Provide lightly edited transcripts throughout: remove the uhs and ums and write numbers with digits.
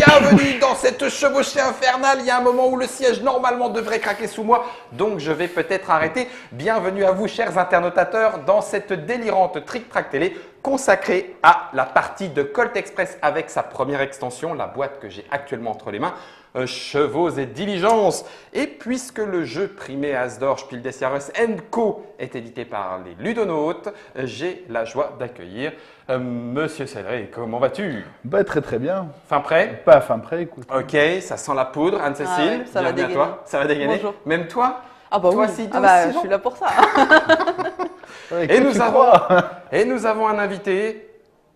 bienvenue dans cette chevauchée infernale. Il y a un moment où le siège normalement devrait craquer sous moi, donc je vais peut-être arrêter. Bienvenue à vous, chers internautateurs, dans cette délirante Trick Track Télé consacrée à la partie de Colt Express avec sa première extension, la boîte que j'ai actuellement entre les mains, Chevaux et Diligences. Et puisque le jeu primé Asdor Spiel des Jahres & Co est édité par les Ludonautes, j'ai la joie d'accueillir Monsieur Cédric. Comment vas-tu? Bah, très très bien. Fin prêt? Pas fin prêt, écoute. Ok, ça sent la poudre. Anne-Cécile, ça va bienvenue à dégainer. toi. Ça va dégainer. Bonjour. Même toi? Ah bah Toi, oui, si, ah bah, si, je non. suis là pour ça. Et nous avons un invité.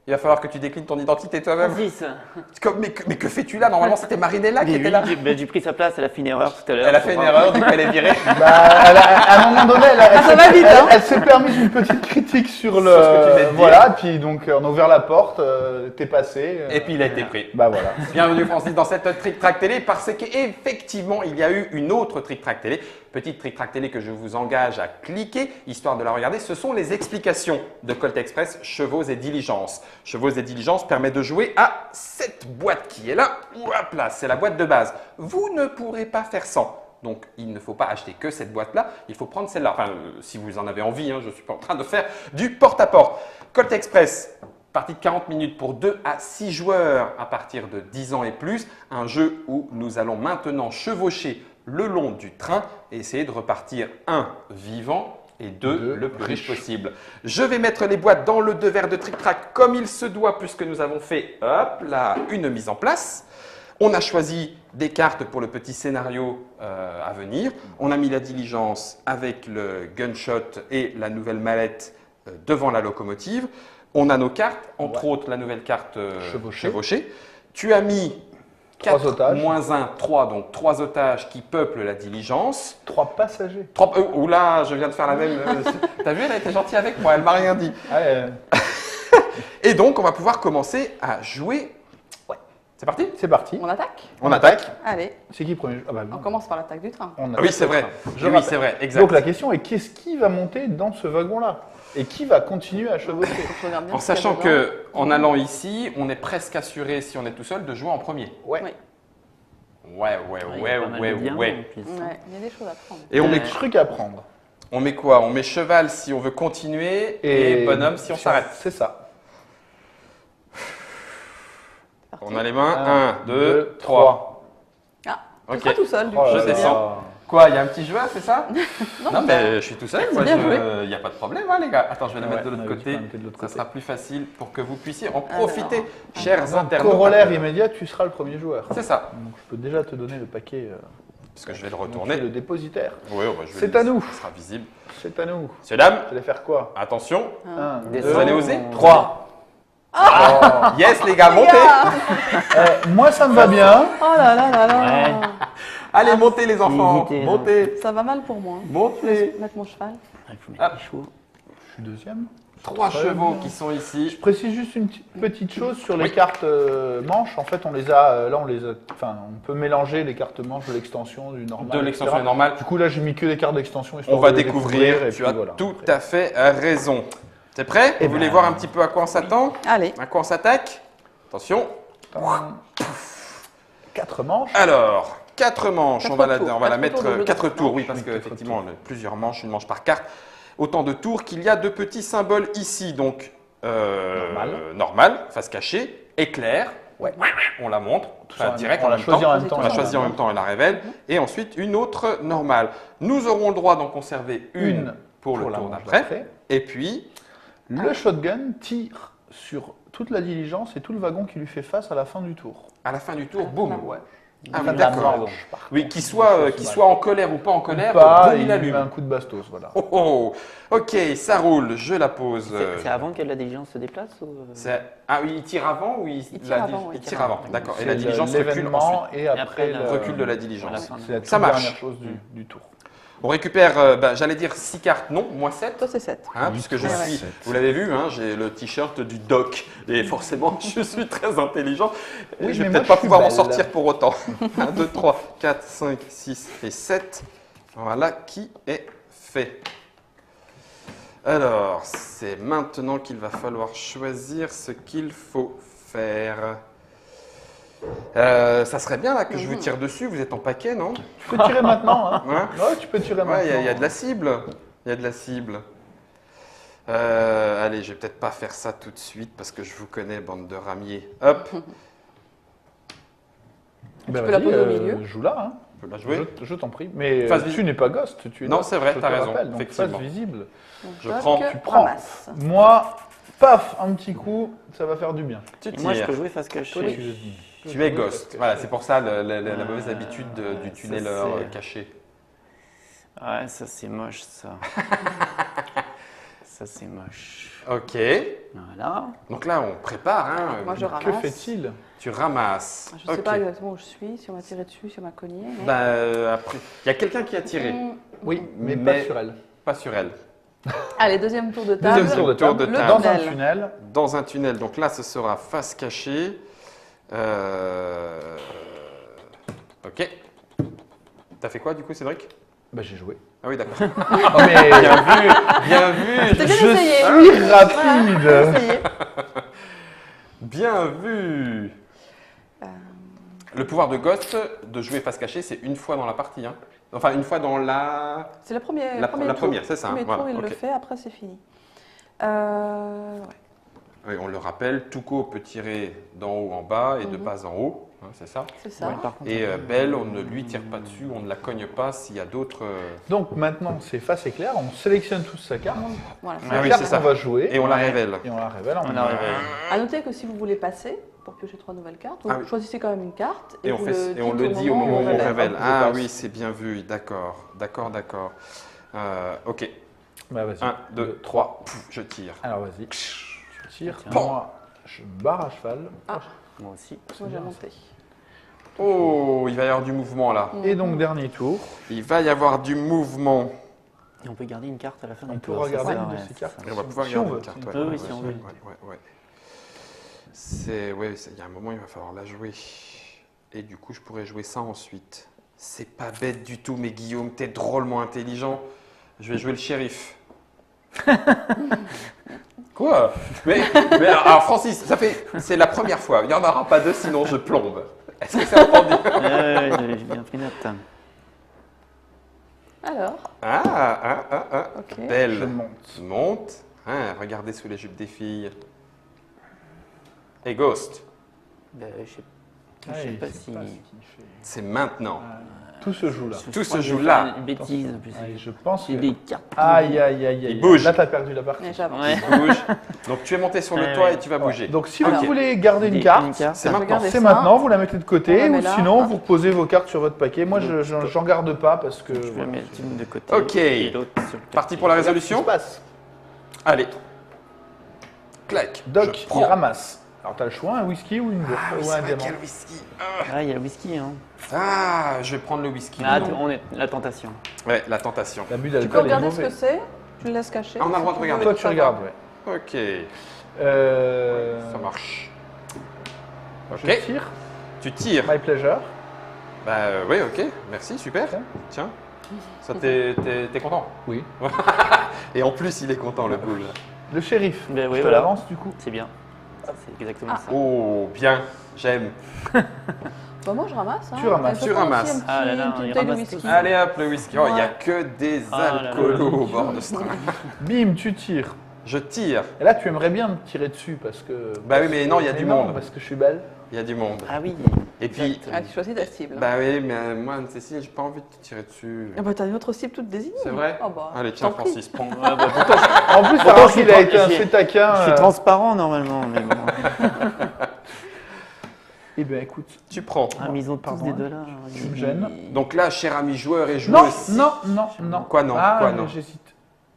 Il va falloir que tu déclines ton identité toi-même. Francis. Mais que fais-tu là? Normalement, c'était Marinella qui Mais était oui, là. j'ai pris sa place, elle a fait une erreur tout à l'heure. Elle a fait une erreur, du coup elle est virée. Bah, à un moment donné, ça va vite, hein. elle s'est permise une petite critique sur le. Sur ce que tu venais de dire. Voilà, puis donc on a ouvert la porte, t'es passé. Et puis il a été pris. Bah voilà. Bienvenue Francis dans cette Trick Track Télé parce qu'effectivement il y a eu une autre Trick Track Télé, petite Trick Track Télé que je vous engage à cliquer histoire de la regarder. Ce sont les explications de Colt Express Chevaux et Diligences. Chevaux et Diligences permet de jouer à cette boîte qui est là. Hop là, c'est la boîte de base. Vous ne pourrez pas faire sans. Donc, il ne faut pas acheter que cette boîte-là, il faut prendre celle-là. Enfin, si vous en avez envie, hein, je ne suis pas en train de faire du porte-à-porte. Colt Express, partie de 40 minutes pour 2 à 6 joueurs à partir de 10 ans et plus. Un jeu où nous allons maintenant chevaucher le long du train et essayer de repartir, 1, vivant, et 2, le plus riche possible. Je vais mettre les boîtes dans le devers de Trick Track comme il se doit puisque nous avons fait, hop là, une mise en place. On a choisi des cartes pour le petit scénario à venir. On a mis la diligence avec le gunshot et la nouvelle mallette devant la locomotive. On a nos cartes, entre autres la nouvelle carte chevauchée. Tu as mis 4 otages. moins 1, 3, donc 3 otages qui peuplent la diligence. 3 passagers. Oula, je viens de faire la même. T'as vu, elle a été gentille avec moi, elle m'a rien dit. Ouais, Et donc, on va pouvoir commencer à jouer. Ouais. C'est parti? c'est parti. On attaque? On attaque. Allez, C'est qui premier? Ah bah, on commence par l'attaque du train. on Ah oui, attaque c'est le vrai. train. Je Oui, rappelle. c'est vrai, exact. Donc la question est qu'est-ce qui va monter dans ce wagon-là? Et qui va continuer à chevaucher? Faut que je regarde bien En ce qu'il y a sachant dedans. que, en allant ici, on est presque assuré, si on est tout seul, de jouer en premier. Ouais. Oui. Ouais. Il y a pas mal de biens, en plus. Ouais, il y a des choses à prendre. Et on Des met, trucs à prendre. on met quoi? On met cheval si on veut continuer et bonhomme si on s'arrête. C'est ça. On a les mains. 1, 2, 3. Ah, tu Ok. seras tout seul, du Oh coup. là Je là. descends. Quoi, il y a un petit joueur, c'est ça? Non, mais je suis tout seul, moi, bien joué. il n'y a pas de problème, hein, les gars. Attends, je vais la mettre de Ouais, l'autre ouais, tu peux côté. la mettre de l'autre Ça côté. sera plus facile pour que vous puissiez en profiter, Alors, chers internautes. Corollaire immédiat, tu seras le premier joueur. C'est ça, Donc je peux déjà te donner le paquet. parce que je vais le Donc, retourner. tu es le dépositaire. Oui, bah, je vais C'est le- à nous. Ça sera visible. C'est à nous. Messieurs, dames, Vous allez faire quoi? attention. 1, Vous allez oser? 3. Yes, les gars, Les montez! gars. Moi, ça me va bien. Oh là là là là. Ouais. Allez, montez, les enfants! Évitez, Montez! Ça va mal pour moi. Montez! Mettre mon cheval. Il faut mettre Ah. les chevaux. Je suis deuxième. 3 chevaux qui sont ici. Je précise juste une petite chose sur les Oui. cartes manches. En fait, on les a. Là, enfin, on peut mélanger les cartes manches de l'extension, du normal. De l'extension etc. normale. Du coup, là, j'ai mis que des cartes d'extension. On histoire va de les découvrir, et tu puis as voilà. tout à fait raison. T'es prêt? Eh Vous voulez ben, voir un petit peu à quoi on s'attend? Allez. À quoi on s'attaque? Attention. 4 manches. Alors, 4 manches, on va la, tours. on va la 4 mettre tours de jeu 4 d'acte, tours, non? oui, parce Oui, 4 qu'effectivement, plusieurs manches, une manche par carte. Autant de tours qu'il y a de petits symboles ici. Donc, normal, face cachée, éclair, Ouais. on la montre, enfin, Ça, direct on en l'a même choisi temps. en même temps. On l'a choisi en même temps et la révèle. Et ensuite, une autre normale. Nous aurons le droit d'en conserver une pour le la tour manche d'après. Et puis, Le shotgun tire sur toute la diligence et tout le wagon qui lui fait face à la fin du tour. à la fin du tour, boum. Ouais. Ah, La oui, d'accord. manche, par Oui, contre, qu'il soit il faut se en colère ou pas en colère, pas, boum, il il lui allume. met un coup de bastos, voilà. Oh, oh. Ok, ça roule, je la pose. C'est avant que la diligence se déplace ou... Ah oui, il tire avant ou il tire avant, oui. il tire avant, d'accord. Et C'est la diligence recule l'événement ensuite. et après après, le Recul de la à la diligence. fin. C'est la Ça toute marche. dernière chose du tour. On récupère, j'allais dire 6 cartes, non, moins 7. Toi, c'est 7. Puisque je Ouais, suis, ouais. vous l'avez vu, hein, j'ai le t-shirt du doc et forcément je suis très intelligent. Et Oui, je vais mais moi, peut-être pas je suis pouvoir m'en belle. sortir pour autant. 1, 2, 3, 4, 5, 6 et 7. Voilà qui est fait. Alors, c'est maintenant qu'il va falloir choisir ce qu'il faut faire. Ça serait bien là que je vous tire dessus, vous êtes en paquet, non? Tu peux tirer maintenant. Hein. Ouais. Ouais, tu peux tirer Ouais, maintenant. il y a de la cible. Il y a de la cible. Allez, je vais peut-être pas faire ça tout de suite parce que je vous connais, bande de ramiers. Hop, Ben, peux la vas-y, poser au milieu. Joue là. Hein. je peux la jouer. Je t'en prie. Mais Phase tu visible. n'es pas Ghost. Tu es Non, Ghost, c'est vrai, je t'as te raison, rappelle. Donc, effectivement. phase visible. Donc, Je toc, prends. Tu prends. ramasse. Moi, paf, un petit coup, ça va faire du bien. Tu Et moi, je tires. peux jouer face cachée. Tu es ghost. Voilà, c'est pour ça la mauvaise habitude du ça, tunneleur c'est- caché. Ouais, ça c'est moche, ça. Ça c'est moche. Ok. Voilà. Donc là, on prépare. Hein. Moi, je Que ramasse. fait-il? Tu ramasses. Je ne sais Ok. pas exactement où je suis, si on m'a tiré dessus, si on m'a cogné. mais- Bah, après, il y a quelqu'un qui a tiré, Oui, mais Mais- pas sur elle. pas sur elle. Allez, deuxième tour de table. Deuxième tour de Tour table. de Le table. Dans un tunnel. tunnel. Dans un tunnel. Donc là, ce sera face cachée. Ok. T'as fait quoi du coup, Cédric? Bah, j'ai joué. Ah oui, d'accord. Oh, mais Bien vu, bien vu, T'as bien je essayé. suis Voilà, rapide. t'as essayé. bien vu. Le pouvoir de Ghost de jouer face cachée, c'est une fois dans la partie. Hein. Enfin, une fois dans la. C'est le premier. La premier la tour. première, c'est ça. Le hein, premier voilà, tour, il le ok. fait, après c'est fini. Ouais. Oui, on le rappelle, Tuco peut tirer d'en haut en bas et de bas en haut, hein, c'est ça. C'est ça. Ouais, par contre, Et Belle, on ne lui tire pas dessus, on ne la cogne pas s'il y a d'autres. Donc maintenant, c'est face éclair. On sélectionne tous sa carte. Voilà. Ah La oui, carte c'est ça. qu'on va jouer. Et on la Ouais. révèle. Et on la révèle en On la révèle. À noter que si vous voulez passer pour piocher 3 nouvelles cartes, vous Ah oui. choisissez quand même une carte Et on, vous fait, et on le dites dit au moment où on révèle. révèle. Hop, je Ah passe. oui, c'est bien vu, d'accord, d'accord, d'accord. Ok, Bah, vas-y. 1, 2, 3, je tire. Alors vas-y. Tu tires. Tiens. Moi, je me barre à cheval. Moi aussi. Moi j'ai monté. Oh, il va y avoir du mouvement là. Et donc, dernier tour. Il va y avoir du mouvement. Et on peut garder une carte à la fin On du peut tour. regarder ça, une de ouais, ces ça. cartes. Et on va pouvoir Si on garder veut. une carte. Si Ouais, on veut. ouais, Oui, si on veut. ouais. C'est, ouais, il y a un moment, il va falloir la jouer. Et du coup, je pourrais jouer ça ensuite. C'est pas bête du tout, mais Guillaume, t'es drôlement intelligent. Je vais jouer le shérif. Quoi? Mais alors, Francis, c'est la première fois. Il n'y en aura pas deux, sinon je plombe. Est-ce que c'est entendu? Ouais, j'ai bien pris note. Alors, Ok. ok. Je Belle. monte. Monte. Hein, regardez sous les jupes des filles. Et Ghost, Ben, je sais Ah, sais il pas sait si. ce qu'il fait. c'est maintenant. Tout se joue là. Tout se crois que joue je vais là. faire Une bêtise en plus. Allez, je pense que... J'ai des cartes. Aïe, aïe, aïe, aïe. bouge. Là, t'as perdu la partie. Mais j'avance. Ouais. Bouge. Donc tu es monté sur le Ouais, toit ouais. et tu vas Ouais. bouger. Donc, si Alors, vous voulez garder une Des- carte, c'est Je vais maintenant. garder c'est ça. maintenant, vous la mettez de On côté, la met ou là. sinon, vous reposez vos cartes sur votre paquet. Moi, j'en garde pas parce que... Je vais voilà, mettre une de côté. Ok. Et l'autre sur le Parti côté. pour la Regarde ce qui résolution. se passe. Allez. Clac. Doc, Je il prends. ramasse. Alors, t'as le choix, un whisky ou une bourse, Ah oui, ou c'est un vrai diamant. qu'il y a le whisky. Ah, il y a le whisky, hein. Ah, je vais prendre le whisky. Ah, Non. on est la tentation. Ouais, la tentation. L'abus Tu peux d'alcool est regarder ce que mauvais. c'est, tu le laisses cacher. Ah, on a le droit de Si tu regarder. veux, Toi, tu ça va. regardes, ouais. Ok. Ça marche. Je Ok. tire. Tu tires. My pleasure. Bah oui, ok. Merci, super. Tiens. Tiens. Ça, t'es content? Oui. Et en plus, il est content, le boule. Le shérif. Ben oui, je te voilà. l'avance, du coup. C'est bien. C'est exactement Ah. ça. Oh, bien. J'aime. Bah, moi je ramasse. Hein. Tu ramasses. Je Tu prends aussi ramasses. un petit- Ah là là, une petite il bouteille de ramasse whisky. tout. Allez hop, le whisky. Oh, il n'y a Ouais. que des Ah là là. alcoolos au bord de ce train. Bim, tu tires. Je tire. Et là, tu aimerais bien me tirer dessus parce que... Bah oui, mais non, il y a du monde. Parce que je suis belle. Il y a du monde. Ah oui. Et puis, Exact. Ah, tu choisis ta cible. bah oui, mais moi, Cécile, j'ai pas envie de te tirer dessus. Ah bah, t'as une autre cible toute désignée. C'est vrai? Ah bah, Allez, je tiens, t'en prie. Francis, prends. Ouais, bah, pourtant, En plus, Pourtant, alors je suis qu'il a pas- été je suis- assez taquin. je suis transparent normalement, mais bon. Eh bien, écoute. Tu prends. Ah, mais ils ont tous Pardon, des hein. dollars. Tu me gênes. Donc là, cher ami joueur et Non, joueuse. non, non, non. Quoi non? Ah, Quoi mais non? j'hésite.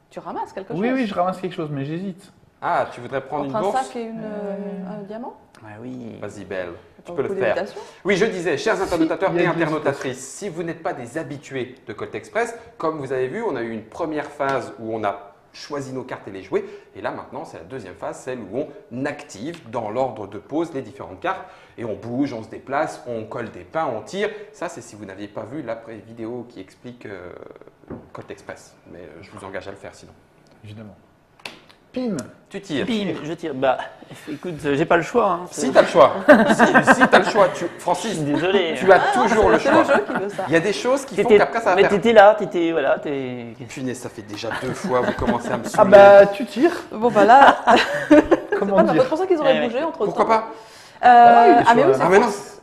Tu ramasses quelque chose. Oui, oui, je ramasse quelque chose, mais j'hésite. Ah, tu voudrais prendre Entre une un bourse? sac et un diamant. Ah oui. Vas-y, Belle. Pas Tu peux le beaucoup faire. d'hésitation. Oui, je disais, chers internautateurs il y a et une internautatrices, si vous n'êtes pas des habitués de Colt Express, comme vous avez vu, on a eu une première phase où on a choisi nos cartes et les jouer. Et là, maintenant, c'est la deuxième phase, celle où on active dans l'ordre de pose les différentes cartes. Et on bouge, on se déplace, on colle des pins, on tire. Ça, c'est si vous n'aviez pas vu la vidéo qui explique Colt Express. Mais je vous engage à le faire sinon. Évidemment. Pim. Tu tires. Bim, je tire. Bah, écoute, j'ai pas le choix. Hein. Si tu as le choix. si tu as le choix. Francis, Désolé. tu as toujours le C'est choix. le jeu qui veut ça. Il y a des choses qui font T'étais- qu'après ça va Mais faire. t'étais là, t'étais. Voilà, t'es. Punaise, ça fait déjà 2 fois, vous commencez à me saouler. Ah bah, tu tires. Bon, bah là, Comment c'est dire pour ça qu'ils auraient Eh ouais. bougé entre temps. Pourquoi pas Ah, il est Ah, mais sur oui, un- c'est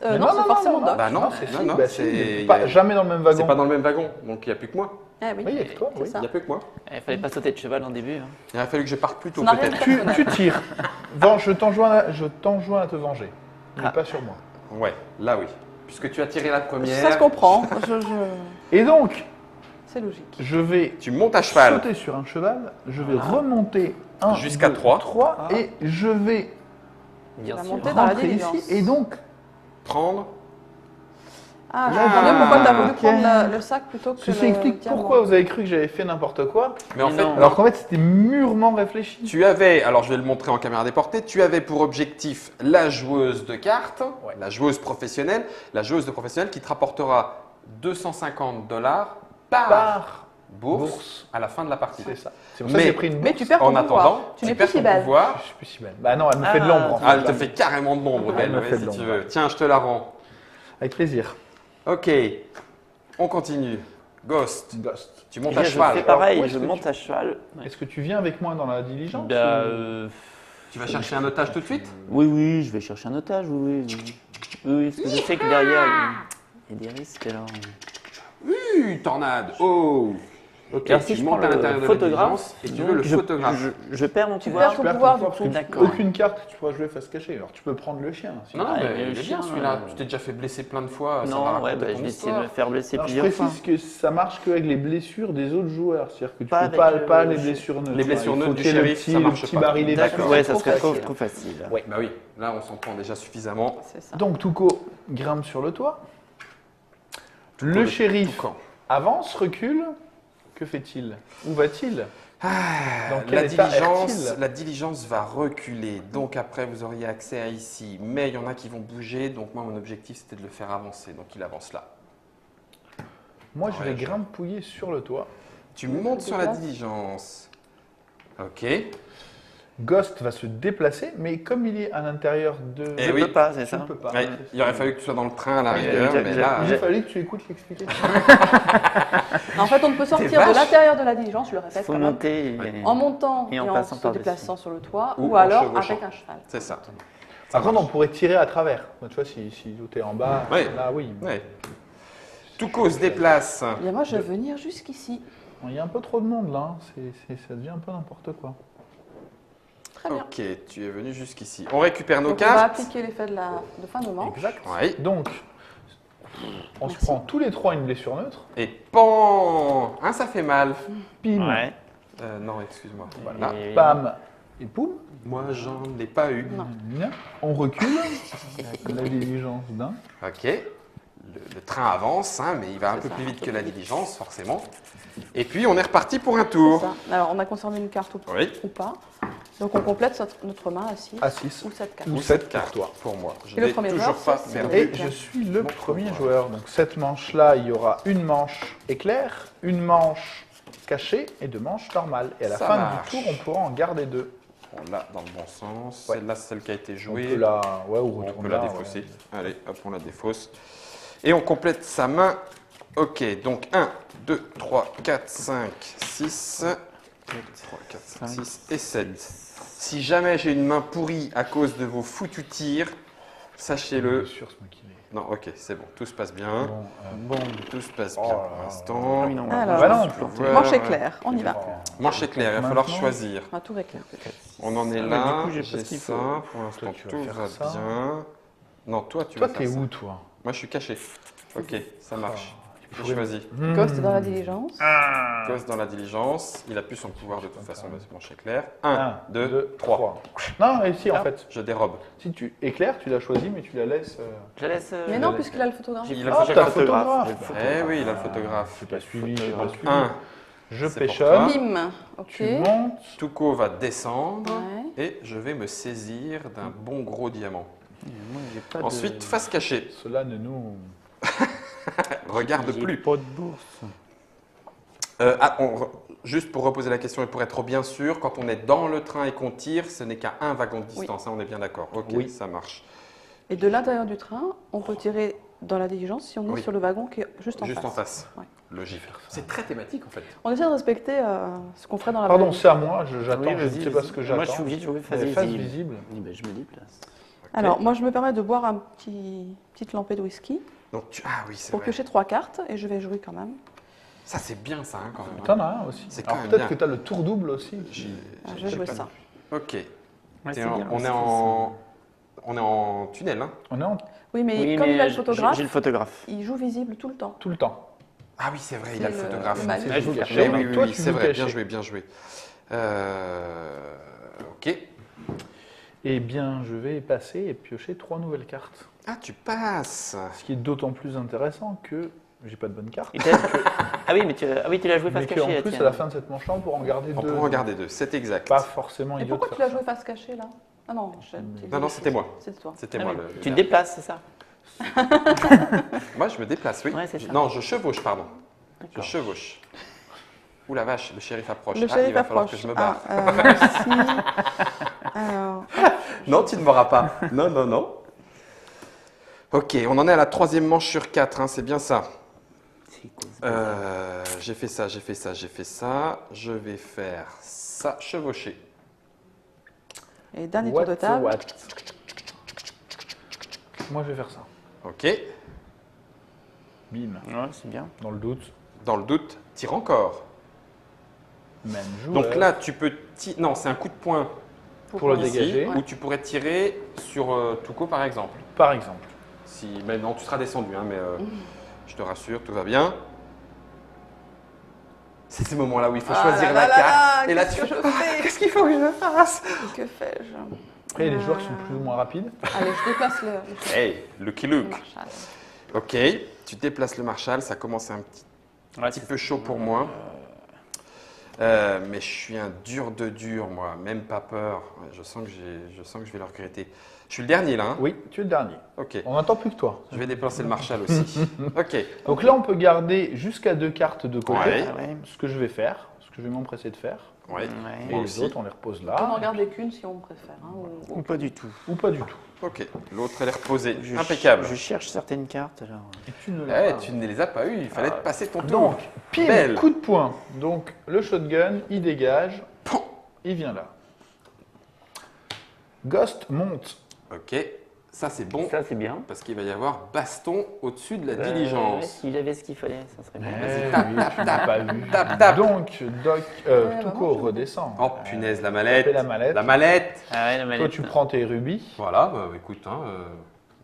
Ah, mais non. non, c'est forcément Doc. Bah non, c'est non, si, non, bah c'est- si, il y pas- a- jamais dans le même wagon. C'est pas dans le même wagon, donc il n'y a plus que moi. Eh oui, Oui, il y a que toi, c'est oui. ça. Il n'y a plus que moi. Il fallait pas sauter de cheval en début. Hein. Il a fallu que je parte plus tôt Ça n'a rien peut-être. de Tu tires. Je t'enjoins à te venger. Mais Ah. pas sur moi. Ouais, là oui. Puisque tu as tiré la première, Ça se comprend. Et donc, C'est logique. je vais tu montes à cheval. sauter sur un cheval, je vais remonter un Jusqu'à 2, 3. 3 et je vais Bien La sûr. montée dans la rentrer diligence. ici. Et donc, Prendre. Ah, je Là, comprends mieux pourquoi tu as voulu ok. prendre le sac plutôt que ceci le explique diamant. pourquoi vous avez cru que j'avais fait n'importe quoi. Mais en Mais fait, non. Alors qu'en fait, c'était mûrement réfléchi. tu avais, alors je vais le montrer en caméra déportée, tu avais pour objectif la joueuse de cartes, Ouais. la joueuse professionnelle qui te rapportera 250 $ par Par bourse à la fin de la partie. C'est ça. C'est pour ça que Mais- j'ai pris une Mais bourse. tu perds ton En pouvoir. attendant, Tu n'es plus perds si ton belle. pouvoir. Je suis plus si belle. Bah non, elle me fait de Ah. l'ombre. en fait. Ah, elle te fait carrément de l'ombre, Elle belle, me ouais, fait si de tu l'ombre. veux. Tiens, je te la rends. Avec plaisir. Ok, on continue. Ghost, Ghost. tu montes Et à là, je cheval. fais pareil, Alors, où est-ce je que monte tu- à cheval. Ouais. Est-ce que tu viens avec moi dans la diligence Bah, ou- Tu vas chercher un otage tout de suite? oui, oui, je vais chercher un otage, oui, oui. Oui, parce que je sais que derrière, il y a des risques, alors. Tornade. Oh. Ok, Alors, si tu je montes prends à le l'intérieur de la photographe, diligence et tu donc veux le je- photographe. Je perds mon Tu pouvoir. perds ton Tu perds pouvoir, ton pouvoir du parce coup. que D'accord. aucune carte que tu pourras jouer face cachée. Alors tu peux prendre le chien. si Non, non, Ah, mais mais le il est bien chien, celui-là. euh, Tu t'es déjà fait blesser plein de fois. ça va Non, raconter ouais, bah, ton je vais essayer de histoire. me faire blesser Alors, je plusieurs fois. précise que ça marche qu'avec les blessures des autres joueurs. C'est-à-dire que tu Pas peux avec pas le- les blessures neutres. Les blessures Il faut neutres du qu'il y ait le shérif, petit- ça le marche petit pas. barillet D'accord, dessus. ouais, ça trop serait trop, facile. trop facile. Ouais. Bah oui, là on s'en prend déjà suffisamment. C'est ça. Donc Touko grimpe sur le toit. Le Toucan, shérif Toucan. avance, recule. Que fait-il? Où va-t-il? Dans quel La état diligence, est-il la diligence va reculer, donc après vous auriez accès à ici, mais il y en a qui vont bouger, donc moi mon objectif c'était de le faire avancer, donc il avance là. Moi, je vais Ouais, grimpouiller sur le toit. Tu Oui, montes je sur la déplace. diligence. Ok. Ghost va se déplacer, mais comme il est à l'intérieur de... Eh Je oui. peux pas, c'est Tu ça. ne peux pas. Ouais, il aurait fallu que tu sois dans le train à la Oui, rigueur, j'ai- mais j'ai- là, Il fallait que tu écoutes l'explication. En fait, on ne peut sortir vache. de l'intérieur de la diligence, je le répète Il faut quand même, monter. en montant Et et en en passant se par-dessus. déplaçant sur le toit, Ou ou en alors chevauchant. avec un cheval. c'est ça. Par contre, on pourrait tirer à travers. Tu vois, si tu es en bas, Ouais. là, oui. Ouais. Touko se déplace. Eh bien, moi, je vais venir jusqu'ici. Il y a un peu trop de monde, là. Hein. Ça devient un peu n'importe quoi. Très bien. Ok, tu es venu jusqu'ici. On récupère nos Donc, on va cartes. appliquer l'effet de fin de manche. Exact. Oui. Donc, on se Merci. prend tous les trois une blessure neutre. Et pan hein, ça fait mal. Pim, Ouais. Non, excuse-moi. Voilà. Et- pam et poum. Moi, j'en ai pas eu. Non. On recule. La diligence d'un. Ok. Le train avance, hein, mais il va un C'est peu ça, plus un vite peu que la plus vite. diligence, forcément. Et puis, on est reparti pour un C'est tour. ça. Alors, on a conservé une carte Oui. ou pas. Donc, on complète notre main à 6 À 6. ou 7 cartes. Ou Ou 7 cette carte, pour toi. pour moi. Je Et le n'ai premier toujours joueur, pas c'est perdu. Et Ok. je suis le Bon, premier voilà. joueur. Donc cette manche-là, il y aura une manche éclair, une manche cachée et 2 manches normales. Et à la Ça fin marche. du tour, on pourra en garder 2. On l'a dans le bon sens. Ouais. Celle-là, c'est celle qui a été On jouée. peut la, ouais, ou On retourner peut la là, défausser. ouais. Allez, hop, on la défausse. Et on complète sa main. Ok, donc 1, 2, 3, 4, 5, 6. 3, 4, 5, 6 et 7. Si jamais j'ai une main pourrie à cause de vos foutus tirs, sachez-le. Bien sûr, c'est moi qui l'ai. Non, ok, c'est bon, tout se passe bien. Bon, Tout se passe Oh bien là pour là. l'instant. Ah oui, non, Alors, bah non, Je peux voir. Manche éclair, on y va. Manche éclair, il va falloir Maintenant. choisir. Un tour éclair peut-être. On en est Ah, mais là, du coup, j'ai pas j'ai ce qu'il ça, faut. pour l'instant Toi, tu vas tout faire va ça. bien. Non, toi tu Toi, vas t'es faire ça. où, toi Moi je suis caché. Ok, ça marche. J'ai pourrais- choisi. Ghost dans la diligence. Ghost dans la diligence, il a plus son pouvoir de toute façon, mais manche éclair. 1, 1, 2, 3. Non, et si, en Ah. fait. Je dérobe. Si tu éclaires, tu l'as choisi, mais tu la laisses. Je la laisse. Mais non, puisqu'il a le photographe. Il a Ah, le t'as photographe. le photographe. Eh oui, il a le photographe. Je pas suivi, j'ai pas Donc suivi. 1, Je c'est pour pêchonne. toi. Bim. Ok. Tu montes. Touko va descendre Ouais. et je vais me saisir d'un bon gros diamant. Moi, j'ai pas de- Ensuite, face cachée. Cela ne nous. Regarde J'ai plus. pas de bourse. Juste pour reposer la question et pour être bien sûr, quand on est dans le train et qu'on tire, ce n'est qu'à un wagon de distance, hein, on est bien d'accord. Ok, Oui. ça marche. Et de l'intérieur du train, on peut tirer dans la diligence si on est Oui. sur le wagon qui est juste en Juste face. en face. Ouais. Logique. C'est très thématique en fait. On essaie de respecter ce qu'on ferait dans la Pardon, vraie vie. c'est à moi, j'attends, Oui, je ne vas-y, sais pas vas-y. ce que j'attends. Moi, je suis obligé de jouer face Mais face visible. visible. Oui, ben, je me déplace. Alors, moi, je me permets de boire un petite lampée de whisky Donc, ah oui, c'est pour vrai. piocher 3 cartes et je vais jouer quand même. Ça, c'est bien ça, hein, quand même. hein. T'en as un aussi. C'est quand Alors même peut-être bien. que tu as le tour double aussi. Je vais jouer ça. Ok. Ouais, Et c'est on, bien, on c'est est on est en tunnel, hein. On est en Oui, mais Oui, comme mais il a le photographe, j'ai le photographe. il joue visible tout le temps. tout le temps. Ah oui, c'est vrai, il a le C'est photographe. le mal. Ah, je vous caché. cache. Oui, oui, Toi, oui, tu c'est veux vrai, cacher. bien joué, bien joué. Ok. Eh bien, je vais passer et piocher 3 nouvelles cartes. Ah, tu passes. Ce qui est d'autant plus intéressant que j'ai pas de bonne carte. Et ah oui, mais tu l'as joué face Mais cachée. qu'en plus, à la fin de cette manche-là, on pourra en garder On deux. pourra en garder deux, c'est exact. Pas forcément Et idiot pourquoi de tu faire l'as ça. joué face cachée là? Ah non, Non, c'était moi. C'était toi. C'était Ah moi oui. le. Tu te déplaces, c'est ça? Moi, je me déplace, oui. Ouais, c'est ça. Non, je chevauche, pardon. Je D'accord. chevauche. Ouh la vache, le shérif approche. Le Ah, shérif il va falloir que approche. je me barre. Merci. Alors, Non, tu ne m'auras pas. Non, non, non. Ok, on en est à la troisième manche sur 4, hein, c'est bien ça. C'est quoi, ce J'ai fait ça, j'ai fait ça, j'ai fait ça. Je vais faire ça, chevaucher. et dernier What tour de the table. what. Moi, je vais faire ça. Ok. Bim. Ouais, c'est bien. Dans le doute, Dans le doute, tire encore. même joueur. Donc là, tu peux... Non, c'est un coup de poing Pour le ici, dégager. où tu pourrais tirer sur Tuco, par exemple. Par exemple. Si... Mais non, tu seras descendu, hein, mais je te rassure, tout va bien. C'est ces moments-là où il faut Ah choisir là la là carte. là, Et là, qu'est-ce tu que fais, je fais qu'est-ce qu'il faut que je fasse? Que fais-je? Après, il y a des joueurs qui sont plus ou moins rapides. Allez, je déplace le Hey, Lucky Luke. Marshall. Ok, tu déplaces le Marshall, ça commence un petit peu chaud pour moi. Mais je suis un dur de dur, moi, même pas peur. Ouais, je sens que je vais le regretter. Je suis le dernier là, hein? Oui, tu es le dernier. Ok, On n'attend plus que toi. je vais déplacer le Marshall aussi. Ok, Donc là, on peut garder jusqu'à 2 cartes de côté. Ouais. Ah ouais. Ce que je vais faire, ce que je vais m'empresser de faire. ouais. Et Moi les aussi. autres, on les repose On n'en là. garde qu'une si on préfère. Hein, Ou pas du tout. Ou pas du tout. Ok, l'autre elle est reposée. Je Impeccable. Je cherche certaines cartes. Alors. Et tu ne l'as Eh, pas. tu ne les as pas eu, il fallait te passer ton tour. Donc, pile, Belle. coup de poing. Donc, le shotgun, il dégage. Pan. Il vient là. Ghost monte. Ok, ça c'est bon, Ça, c'est bien. parce qu'il va y avoir baston au-dessus de la Ouais, diligence. S'il avait ce qu'il fallait, ça serait bien. Eh tape, oui, tape, tu n'as tape. pas vu. Tape, tape. Donc, Tuco je- redescend. Oh punaise, la mallette. Fais la mallette. La mallette. Ah ouais, la Toi, manette. tu prends tes rubis. Voilà, bah écoute, hein,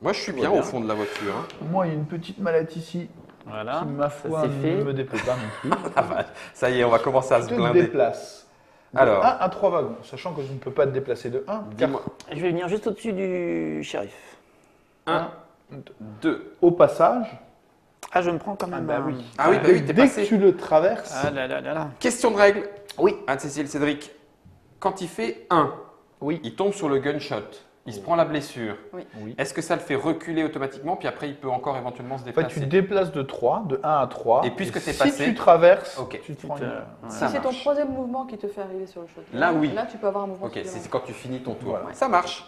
moi je suis Tout bien, va bien. au fond de la voiture. hein. Moi, il y a une petite mallette ici Voilà. qui, ma Ça, foi, c'est ne fait. me déplaît pas non plus. Ah bah, ça y est, on va commencer à se Je te blinder. déplace. De Alors. 1 à 3 wagons, sachant que je ne peux pas te déplacer de 1. Dis-moi. Je vais venir juste au-dessus du shérif. 1, 2. Au passage, Ah, je me prends quand même. bah un- oui. Ah oui, bah oui, t'es dès passé. que tu le traverses, Ah là là là là. Question de règle. Oui. Anne-Cécile, Cédric. Quand il fait 1, oui. il tombe sur le gunshot. Il se prend la blessure. Oui. Est-ce que ça le fait reculer automatiquement, puis après il peut encore éventuellement se En fait, déplacer tu te déplaces de 3, de 1 à 3. Et puisque t'es si passé- tu traverses, Ok. tu te prends une... Ouais. Si Ça c'est ton marche. troisième mouvement qui te fait arriver sur le shotgun, Là, oui. Là, tu peux avoir un mouvement Ok, supplémentaire. c'est quand tu finis ton tour. Voilà. Ça marche.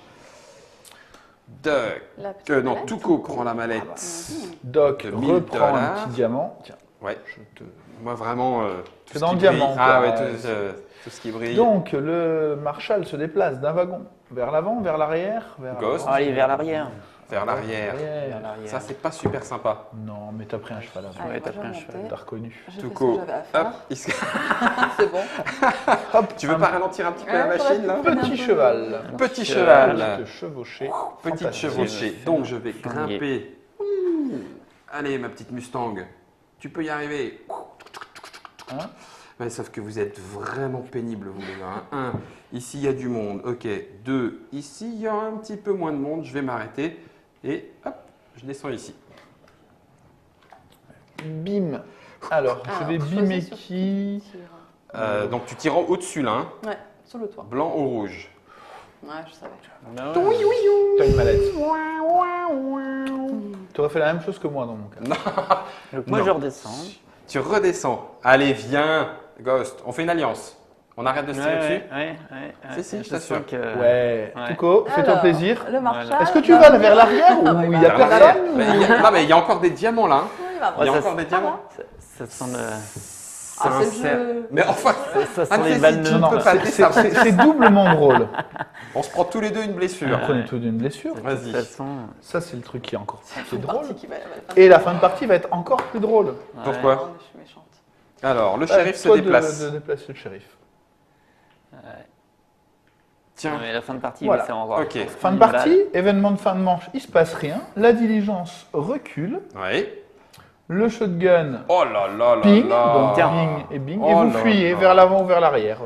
Doc. La petite Non, mallette. Tuco prend la mallette. Mhm. Doc De 1000 reprend $. un petit diamant. Tiens, Ouais. je te... Moi vraiment. Tout C'est ce dans qui le diamant, brille. Ah quoi. ouais, tout ce qui brille. Donc, le Marshall se déplace d'un wagon vers l'avant, vers l'arrière, vers Ghost. l'avant. Allez, vers l'arrière. Vers l'arrière. Vers l'arrière. Ça, c'est pas super sympa. Non, mais t'as pris un cheval avant. Allez, Ouais, moi, t'as je pris un vais cheval. monter. T'as reconnu. J'ai fait ce que Tuco. j'avais à Hop. faire. C'est bon. Hop, Tu veux un pas ralentir un petit peu Ouais, la machine là faudrait- petit cheval. Petit Je cheval. te chevaucher. Petite Fantastique. chevauchée. Donc je vais Fumier. grimper. Allez ma petite Mustang. Tu peux y arriver. Hein Ouais, sauf que vous êtes vraiment pénible, vous les gars. 1, ici il y a du monde. Ok. 2, ici il y a un petit peu moins de monde. Je vais m'arrêter. Et hop, je descends ici. Bim. Alors, je vais choisis bimer sur qui tire. Donc tu tires au-dessus là. hein. Ouais, sur le toit. Blanc ou rouge. Ouais, je savais. Bah ouais. T'as une mallette. Tu aurais fait la même chose que moi dans mon cas. Donc moi, Non. je redescends. Tu redescends. Allez, viens, Ghost. On fait une alliance. On arrête de se tirer dessus. Ouais. Si, si, je Je t'assure. sens que... Ouais. Ouais. Tuco, fais-toi Alors, plaisir. Le Marshall. Est-ce que tu vas vers l'arrière ou il y a Vers l'arrière. personne Non, mais il y a encore des diamants là. hein. Il va Il y a Ouais, encore des diamants. Ça sent le... Ah, c'est le Sincère. jeu. Mais enfin, Ça sent Anne-Cécile, les balles tu neutres. ne peux pas le dire, ça. c'est doublement drôle. On se prend tous les deux une blessure. Prenez tout d'une blessure. Vas-y. Ça sent... Ça, c'est le truc qui est encore C'est plus une drôle. partie qui va- Et la fin de partie va être encore plus drôle. Pourquoi? Non, mais je suis méchante. Alors, le shérif se Toi de- déplace. De déplacer le shérif. Tiens. Mais la fin de partie, Voilà. c'est encore... Ok. Fin de partie, événement de fin de manche, il se passe rien. La diligence recule. Oui. Le shotgun Oh là là là ping, là. donc Tiens. ping et bing, Oh et vous là fuyez là. vers l'avant ou vers l'arrière.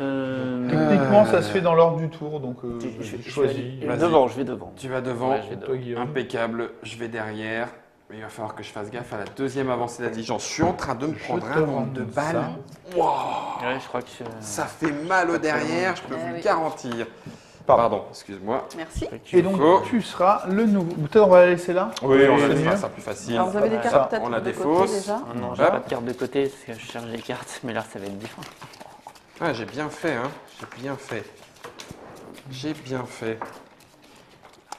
Euh... Techniquement, ça se fait dans l'ordre du tour, donc Je choisis. vais Vas-y. devant, je vais devant. Tu vas devant. Ouais, je vais Toi, devant. Guillaume. Impeccable. Je vais derrière. Mais il va falloir que je fasse gaffe à la deuxième avancée de la diligence. Je suis en train de me prendre te un nombre rends de ça. balles. Wow. Ouais, je crois que... Ça fait mal au derrière, je peux Eh vous le oui. garantir. Pardon. Pardon, excuse-moi. Merci. Et donc, Oh. tu seras le nouveau. Peut-être on va la laisser là Oui, on c'est va mieux. faire ça plus facile. Alors, vous avez des Ça, cartes peut-être on a de des côté fausses. déjà. Oh non, j'ai Hop. pas de carte de côté parce que je cherche les cartes, mais là ça va être dur. Ah, j'ai bien fait, hein. J'ai bien fait. J'ai bien fait.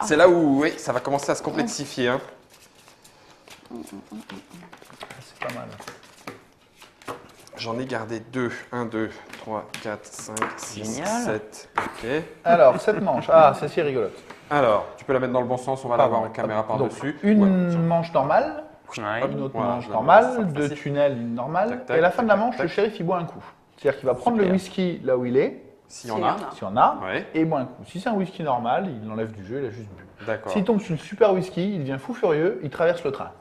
C'est là où, oui, ça va commencer à se complexifier, hein. C'est pas mal. J'en ai gardé 2. 1, 2, 3, 4, 5, 6, Génial. 7. Ok. Alors, cette manche. Ah, celle-ci est rigolote. Alors, tu peux la mettre dans le bon sens, on va Pardon. l'avoir en caméra Donc, par-dessus. Une Ouais, tiens. manche normale, Ouais. une autre Voilà, manche je la mets normale, comme ça, deux facile. tunnels, une normale. Tac, tac, et à la fin de la tac, manche, tac. le shérif, il boit un coup. C'est-à-dire qu'il va prendre le Super. whisky là où il est, S'il y en a. s'il y en a, Ouais, et il boit un coup. Si c'est un whisky normal, il l'enlève du jeu, il a juste bu. d'accord. S'il tombe sur une super whisky, il devient fou furieux, il traverse le train.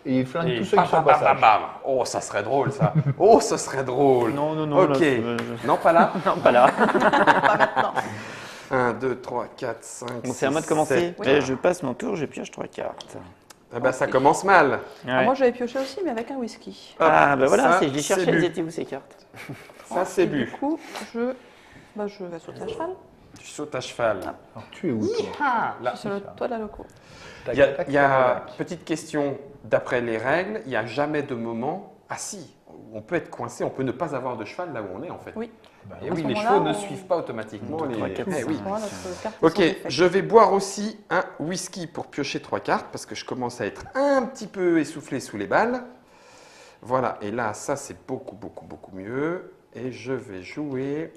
Et il flingue Et tous ceux qui sont au Bam, bam, passage. bam, bam. Oh, ça serait drôle, ça. Oh, ce serait drôle. Non, Ok. là, Non, pas là. non, pas là. Pas maintenant. 1, 2, 3, 4, 5, Bon, c'est à moi de commencer. Oui. Et je passe mon tour, je pioche 3 cartes. Eh ben, ça commence mal. Alors, moi, j'avais pioché aussi, mais avec un whisky. Ah, bah voilà, Ça, c'est je les c'est cherchais, bu. elles étaient où ces cartes? Ça, c'est Et bu. Du coup, je vais sauter à cheval. Tu sautes à cheval. Alors, tu es où toi Là. Je suis sur le toit de la loco. Tac, Il y a, tac, il y a- tac, tac. petite question, d'après les règles, il n'y a jamais de moment. Ah si, on peut être coincé, on peut ne pas avoir de cheval là où on est en fait. Oui. Bah, Et À oui, ce les moment-là, chevaux ne on- suivent pas automatiquement Deux, les. trois, quatre, Eh cinq. oui. Voilà, notre carte Ok, sans effet. je vais boire aussi un whisky pour piocher 3 cartes parce que je commence à être un petit peu essoufflé sous les balles. Voilà, et là, ça c'est beaucoup, beaucoup, beaucoup mieux. Et je vais jouer.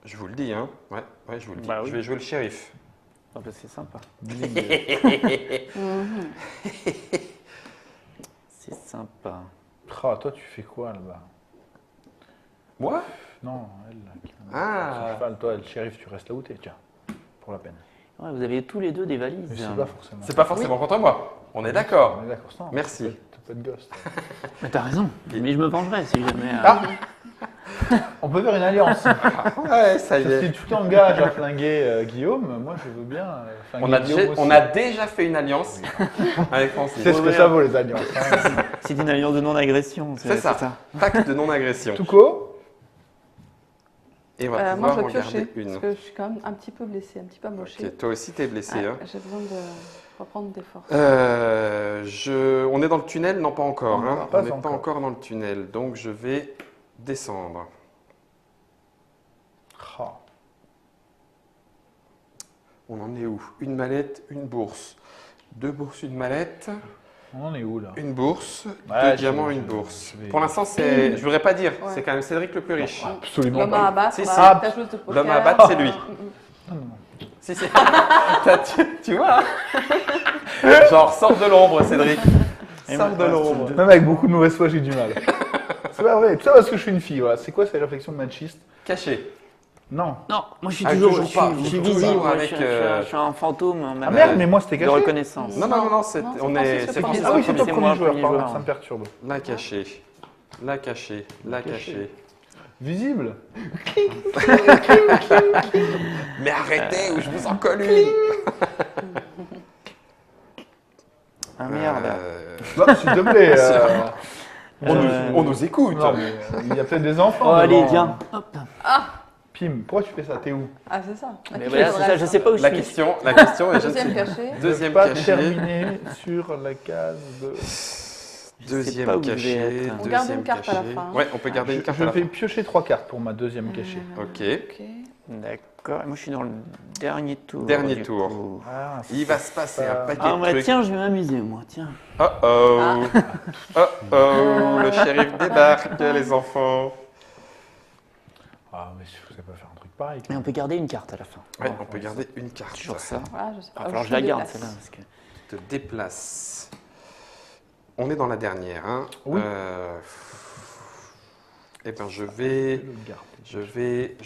Je vous le dis, hein. Ouais, je vous le dis. Bah oui. Je vais jouer le shérif. Ah, bah, c'est sympa. Mhm. C'est sympa. Ah, toi, tu fais quoi là-bas Moi Non, elle. Ah. Son cheval, toi, le shérif, tu restes là où t'es, tiens, pour la peine. Ouais, vous avez tous les deux des valises. Mais c'est pas forcément. C'est pas forcément contre moi. On est d'accord. On est d'accord, non. Merci. T'as pas de gosse. toi. Mais t'as raison. Mais je me vengerai si jamais. Ah On peut faire une alliance. Ouais, ça y Si est. tu t'engages à flinguer Guillaume, moi je veux bien flinguer On a, Guillaume déjà, aussi. on a déjà fait une alliance avec Francis. C'est ce que ça vaut les alliances. Hein. C'est une alliance de non-agression. C'est ça. Pacte de non-agression. Tuco, Et on va Moi, pouvoir je en vais piocher, garder parce une. que je suis quand même un petit peu blessée, un petit peu amochée. Ok, toi aussi t'es blessé. Ouais, Hein. j'ai besoin de reprendre des forces. On est dans le tunnel? Non, pas encore. Hein. Pas On n'est pas encore. encore dans le tunnel. Donc je vais descendre. oh, On en est où? Une mallette, une bourse. 2 bourses, une mallette. on en est où là Une bourse, Ouais, 2 diamants, je une bourse. vais- Pour l'instant, c'est, je voudrais pas dire, Ouais. c'est quand même Cédric le plus riche. Absolument L'homme à pas. abattre, Si, on si. a ta joueuse de poker. L'homme à abattre, c'est lui. Non, non, non. Si, si. tu vois Genre, sors de l'ombre, Cédric. Sors de l'ombre. Même avec beaucoup de mauvaise foi, j'ai du mal. C'est pas vrai. Tout ça parce que je suis une fille. Voilà. C'est quoi ces réflexions machistes Caché. Non. Non, moi je suis Ah, toujours, toujours pas. je suis Toujours visible. moi, avec, je suis un fantôme. Ah même, merde, mais moi c'était de caché. reconnaissance. Non, non, non, non, c'est, Non, c'est on Francis, est, c'est c'est Francis. Francis. Ah oui, c'est toi C'est le moi, premier joueur, premier pardon, joueur. ça me perturbe. La cachée. La cachée. La cachée. Visible Mais arrêtez ou je vous en colle une. Ah merde. Non, s'il te plaît. On nous écoute. Non, mais il y a peut-être des enfants. Oh allez, devant. viens. Hop. Pim, pourquoi tu fais ça? T'es où? Ah, c'est ça. Mais voilà, c'est ça, je sais pas où je La suis. question est, je ne sais Deuxième pas. cachet. Deuxième Pas cachet. terminé sur la case de... sais Deuxième pas où je vais cachet. être. On garde une carte à la fin. Ouais, on peut garder une carte Je à la vais fin. piocher 3 cartes pour ma deuxième cachet. Ok. Ok. D'accord, et moi je suis dans le dernier tour. Dernier du tour. coup. Ah, Il va se passer un paquet Ah, de bah trucs. tiens, je vais m'amuser, moi, tiens. Oh oh. Oh oh. Le shérif débarque, les enfants. Ah, mais je ne sais pas faire un truc pareil. Mais on peut garder une carte à la fin. Ouais, on peut garder une carte. Toujours ça. Voilà, je sais Il pas. va falloir que je la garde, celle-là. Parce que... Te déplace. On est dans la dernière. Hein. Oui. Eh bien, je vais. Le garde. Je vais.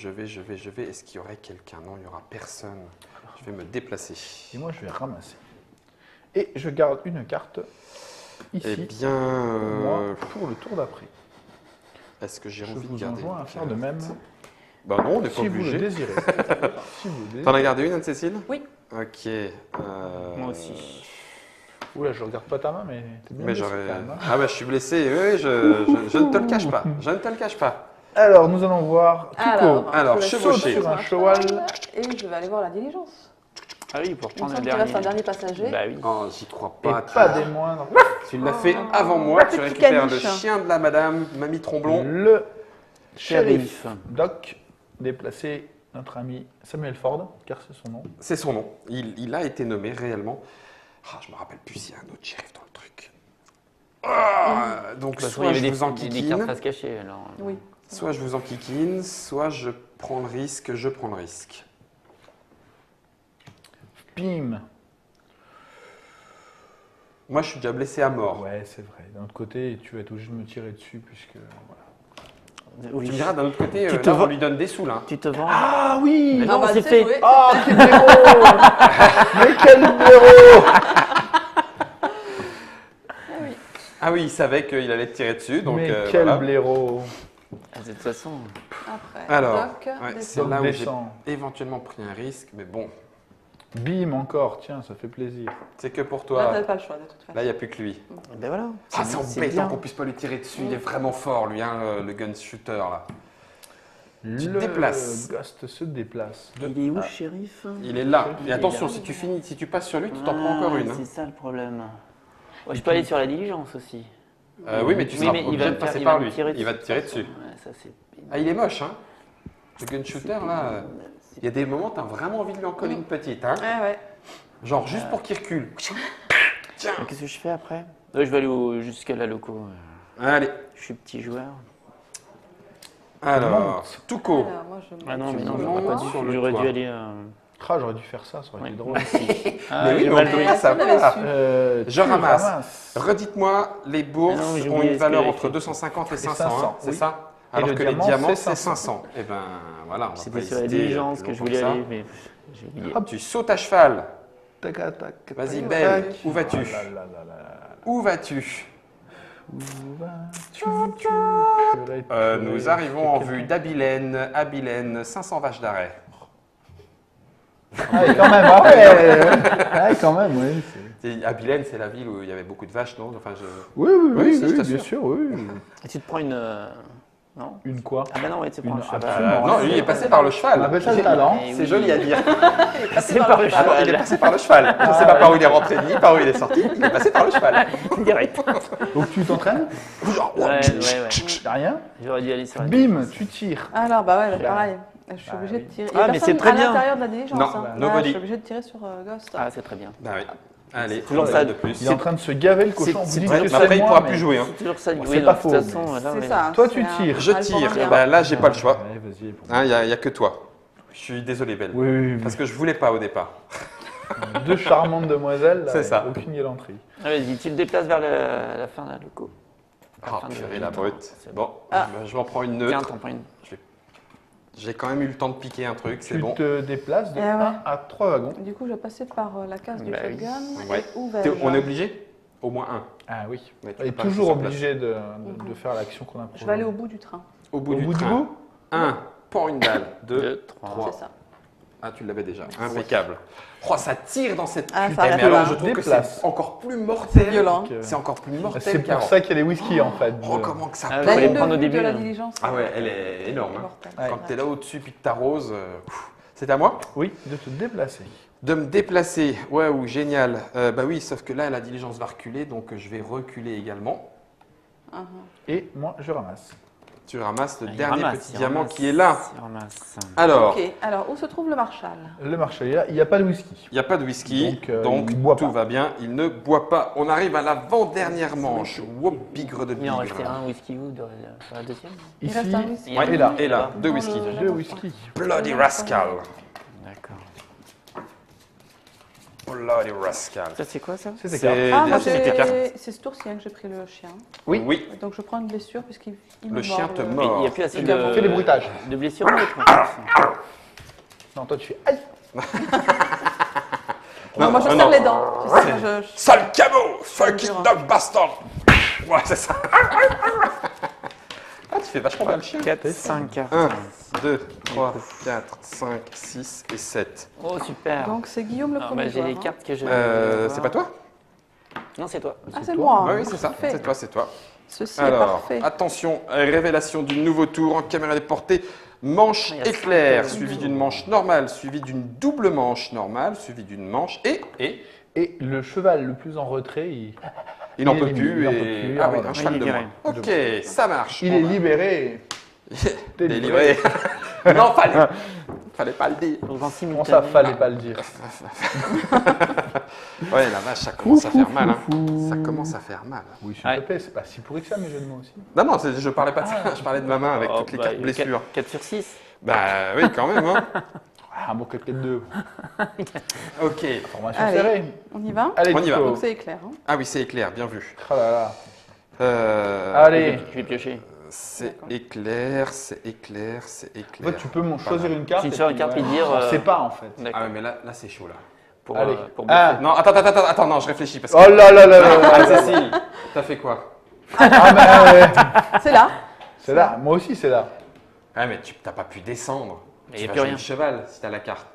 Est-ce qu'il y aurait quelqu'un? Non, il n'y aura personne. Je vais me déplacer. Et moi, je vais ramasser. Et je garde une carte Eh ici, bien. moi, pour le tour d'après. Est-ce que j'ai Je envie de vous garder enjoins une à faire de carte? même Bah non, on n'est pas si vous le obligé. désirez. Si vous le T'en as désirez. gardé une, Anne-Cécile? Oui. Ok. Moi aussi. Oula, je regarde pas ta main, mais t'es bien Mais blessé j'aurais. quand même, hein. Ah bah je suis blessé. Oui, je ne te le cache pas. Je ne te le cache pas. Alors, nous allons voir Tuco. Alors, je vais chevaucher. sauter Sur un cheval. Et je vais aller voir la diligence. Ah oui, pour Il me prendre le semble qu'il reste un dernier. dernier passager. Bah oui. Oh, j'y crois Et pas. pas des moindres. Tu l'as fait avant moi. Tu Petit récupères le caniche. chien de la madame, Mamie Tromblon. Le shérif Shérif. Doc, déplacé notre ami Samuel Ford, car c'est son nom. C'est son nom. Il a été nommé réellement. Ah, je me rappelle plus s'il y a un autre shérif dans le truc. Ah, donc, De toute façon, soit il y je avait vous des cartes enquiquine, face cachée, alors. Oui. soit je vous enquiquine, soit je prends le risque, je prends le risque. Bim. Moi, je suis déjà blessé à mort. Ouais, c'est vrai. D'un autre côté, tu vas être obligé de me tirer dessus, puisque... Voilà. Oui. Tu me diras d'un autre côté, Tu te là, on vends- lui donne des sous, là. Tu te vends. Ah oui. Mais non, bah, c'est c'est fait. joué. Ah, quel blaireau. Mais quel blaireau. Ah oui, il savait qu'il allait te tirer dessus, donc Mais quel voilà. blaireau. Ah, de toute façon. Après. Alors, Doc, ouais, descend. c'est là où j'ai Descend. éventuellement pris un risque, mais bon, Bim encore, tiens, ça fait plaisir. c'est que pour Là, toi. t'avais pas le choix de toute façon. Là, il n'y a plus que lui. Ben voilà. Ah, c'est c'est embêtant bien. qu'on puisse pas lui tirer dessus. Il est vraiment fort, lui, hein, le gun shooter, là. te Le déplaces. Ghost se déplace. Il est où, shérif Il est là. Il Et est attention, là. si tu passes sur lui, tu t'en prends encore une. hein. C'est ça le problème. Ouais, je peux aller sur la diligence aussi. Oui, mais tu seras mais il obligé va de me passer faire- par va me lui. tirer Il va te dessus, tirer de toute dessus. façon. Ouais, ça, c'est... Ah, il est moche, hein. Le gun shooter, là, il y a des moments, tu as vraiment envie de lui en coller une petite, hein. Ouais, ouais. Genre juste pour qu'il recule. Tiens. Mais qu'est-ce que je fais après Je vais aller jusqu'à la loco. Allez. Je suis petit joueur. Alors, Tuco. Alors, moi, je Ah non, mais non, montes j'aurais pas sur dû. le J'aurais toit. dû aller. Ah, j'aurais dû faire ça, ça aurait Ouais. été drôle. Ah, Mais oui, j'ai mais on mal peut joué. pas On avait savoir. su. Je Tu ramasse. ramasses. Redites-moi, les bourses Ah non, mais j'ai ont oublié une ce qu'il valeur y a entre écrit. 250 et 500, 500, hein, c'est oui. ça Et Alors le que les diamant, diamants, c'est c'est 500. 500. Eh ben voilà, on va pas C'était sur la hésiter diligence plus que je longtemps voulais ça. aller, mais j'ai oublié. Hop. Tu sautes à cheval. Tac, tac, tac, Vas-y, tac, belle, tac. où vas-tu Ah là là là là là. Où vas-tu Où vas-tu Je l'ai tué. Nous arrivons en Quelqu'un- vue d'Abilène, Abilène, 500 vaches d'arrêt. Ah, et quand même, ah ouais, quand même, oui. Et Abilène, c'est la ville où il y avait beaucoup de vaches, non enfin, Oui, oui, Oui, oui, si, je oui, t'assure. bien sûr, oui. Et tu te prends une. Non Une quoi? Ah bah non, ouais, tu prends Une le cheval. absolument. non, lui, il est passé par le On cheval. appelle ça le talent. Eh C'est oui. joli à dire. C'est par le Ah non, il est cheval. passé par le cheval. Je ne sais pas par où il est rentré ni par où il est sorti. Il est passé par le cheval. Direct. Donc tu t'entraînes? Ouais. Y'a rien? J'aurais dû aller sur la Bim, diligence. tu tires. Alors, bah ouais, bah, pareil. Je suis Ah, obligée oui. de tirer. Ah, Il y a mais personne c'est très à bien. l'intérieur de la diligence. Non, hein. nobody. Là, je suis obligée de tirer sur Ghost. Ah, c'est très bien. Bah oui. Allez, toujours une ça. de plus. Il est en train de se gaver le cochon. c'est Vous dites vrai, que Mais c'est après, il ne moi, pourra mais- plus jouer. Hein. C'est toujours ça. Bon, Oui, c'est non, pas de toute faux, façon, mais- là, C'est ouais. ça. Toi, c'est tu un- tires. Je un tire. alpha Bah, là, j'ai pas le choix. Ouais, vas-y. bon. Il n'y a que toi. Je suis désolé, Belle. Oui, oui, oui. Parce que je voulais pas au départ. Deux charmantes demoiselles. là, C'est ça. Aucune galanterie. Ah, vas-y, tu le déplaces vers la fin de la loco. Ah, Fin de- purée, la brute. C'est Bon, Ah. je m'en prends une Tiens, neutre. t'en prends une. J'ai quand même eu le temps de piquer un truc, c'est Tu bon. te déplaces de Eh ouais. 1 à 3 wagons. Du coup, je vais passer par la case du Bah oui. shotgun. Ouais. Et où vais-je On est obligé Au moins un. Ah oui. Ouais, tu On est peux pas toujours rester sur obligé de faire l'action qu'on a Je vais aller au bout du train. place. Au bout Au du bout du train. bout 1, prends une balle. 2, 2, 3. Trois. C'est ça. Ah, tu l'avais déjà. Impeccable. Oh, ça tire dans cette Ah, ça putain. arrête Mais alors, là. je trouve que Déplace. c'est encore plus mortel. Violent. C'est encore plus mortel C'est pour qu'avant. ça qu'il y a les whisky en fait. Oh, comment que ça Ah, peut. La fallait ligne prendre de au vue début, de la hein. diligence. Ah ouais, elle est énorme. hein. mortelle. Ouais. Quand t'es là au-dessus puis que t'arroses. C'est à moi Oui, de te déplacer. de me déplacer. Waouh, génial. Bah oui, sauf que là, la diligence va reculer, donc je vais reculer également. Mhm. Et moi, je ramasse. Tu ramasses le Il dernier ramasse, petit il diamant ramasse, qui est là. il ramasse. Alors, Ok, alors où se trouve le Marshall? Le marché, il n'y a pas de whisky. il n'y a pas de whisky, Donc, donc il boit tout pas. va bien. Il ne boit pas. On arrive à l'avant-dernière manche. Whoop, bigre de Il en restait bigre. un whisky ou sur la deuxième Il Ici, reste un whisky. Ouais, et là. Et là, deux Dans whisky. le- deux whisky. Bloody Rascal. D'accord. Bloody Rascal. Ça, c'est quoi ça C'est tes C'est cartes. Ah, moi c'est tes cartes. c'est ce tour-ci hein, que j'ai pris le chien. Oui. Oui. Donc je prends une blessure puisqu'il il me Le chien mord, te le- mord. Mais il n'y a plus assez Le gamin. Fais des bruitages. de blessures ou autre, en fait. Non, toi tu fais aïe. Non, moi je non, serre non. les dents. Tu sais, je- Sale cabot! Fucking dur, hein. dog bastard! Ouais, c'est ça. Ah, tu fais vachement bien le chien. 4, 5 cartes. 1, 2, 3, 4, 5, 6 et 7. Oh, super. Donc c'est Guillaume le Alors, premier bah, j'ai joueur, les hein. cartes que je. C'est pas toi? Non, c'est toi. Ah, c'est toi. moi. Oui, c'est ça. Parfait. C'est toi, c'est toi. Ceci est Alors, parfait. attention, révélation du nouveau tour en caméra déportée. Manche Il y a éclair, cinq suivi d'une manche normale, suivi d'une double manche normale, suivi d'une manche et Et le cheval le plus en retrait, il n'en Il est peut libéré, plus. il en peut Et... plus, Ah oui, voilà. un cheval Il est de libéré. moins. Ok, ça marche. il est libéré. Délivré. Non, fallait pas le dire. Donc, en Comment ça, fallait pas le dire. Ouais, la vache, ça commence à faire mal. Hein. Ça commence à faire mal. Oui, s'il Ouais. te plaît, c'est pas si pourri que ça, mes jeux de mots aussi. Non, non, je parlais pas de ça. Je parlais de ma main avec toutes les cartes blessures. 4 sur 6. Bah oui, quand même. Hein. Ah, un beau claquet de deux. Ok. Formation Allez. serrée. On y va? Allez, On y va. Nico. Donc c'est éclair. Hein. Ah oui, c'est éclair, bien vu. Oh là là. Euh, Allez. Je vais piocher. C'est éclair, c'est éclair, c'est En éclair. fait, tu peux choisir une carte. Tu et sors une puis, carte ouais. et dire, On sait pas, en fait. Ah D'accord. ouais, mais là c'est chaud là. Pour, Allez. pour Un. Non, attends, non, je réfléchis parce que. Oh là là là Ah, là là. Cécile, t'as fait quoi? Ah, mais C'est là. c'est là. Moi aussi, c'est là. Ah mais tu t'as pas pu descendre. Mais Tu y a vas plus jouer rien. le cheval si t'as la carte.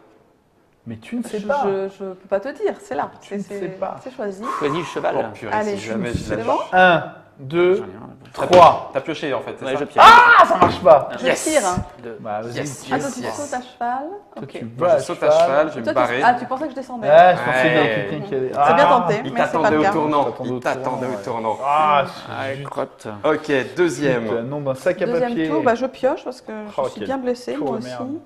Mais tu ne sais Je pas. peux pas te dire. C'est là. Tu ne sais pas. C'est choisi. Choisis le cheval. Oh là. purée, Allez, si jamais je c'est l'avais. bon. 1, 2, J'en ai un, là. T'as 3. T'as pioché en fait, c'est Ouais, ça? je pioche. Ah, ça marche pas. Je Yes. tire. Hein. Deux. Bah, vas-y. Yes, tire. Ah, toi, tu yes. sautes à cheval. Toi, Ok. tu Moi, vas je saute à cheval, je vais Toi, me barrer. Ah, tu pensais que je descendais. Ouais, je pensais Ouais. bien quelqu'un qui allait. C'est bien tenté, Il mais c'est pas t'attendait le au cas. tournant. T'attendais au Il t'attendait tournant, au tournant. Ah, Ah, crotte. Ok, deuxième. le nom d'un sac à Deuxième papier. tour, bah, je pioche parce que Oh, je suis quel bien blessée, tour moi de aussi. merde.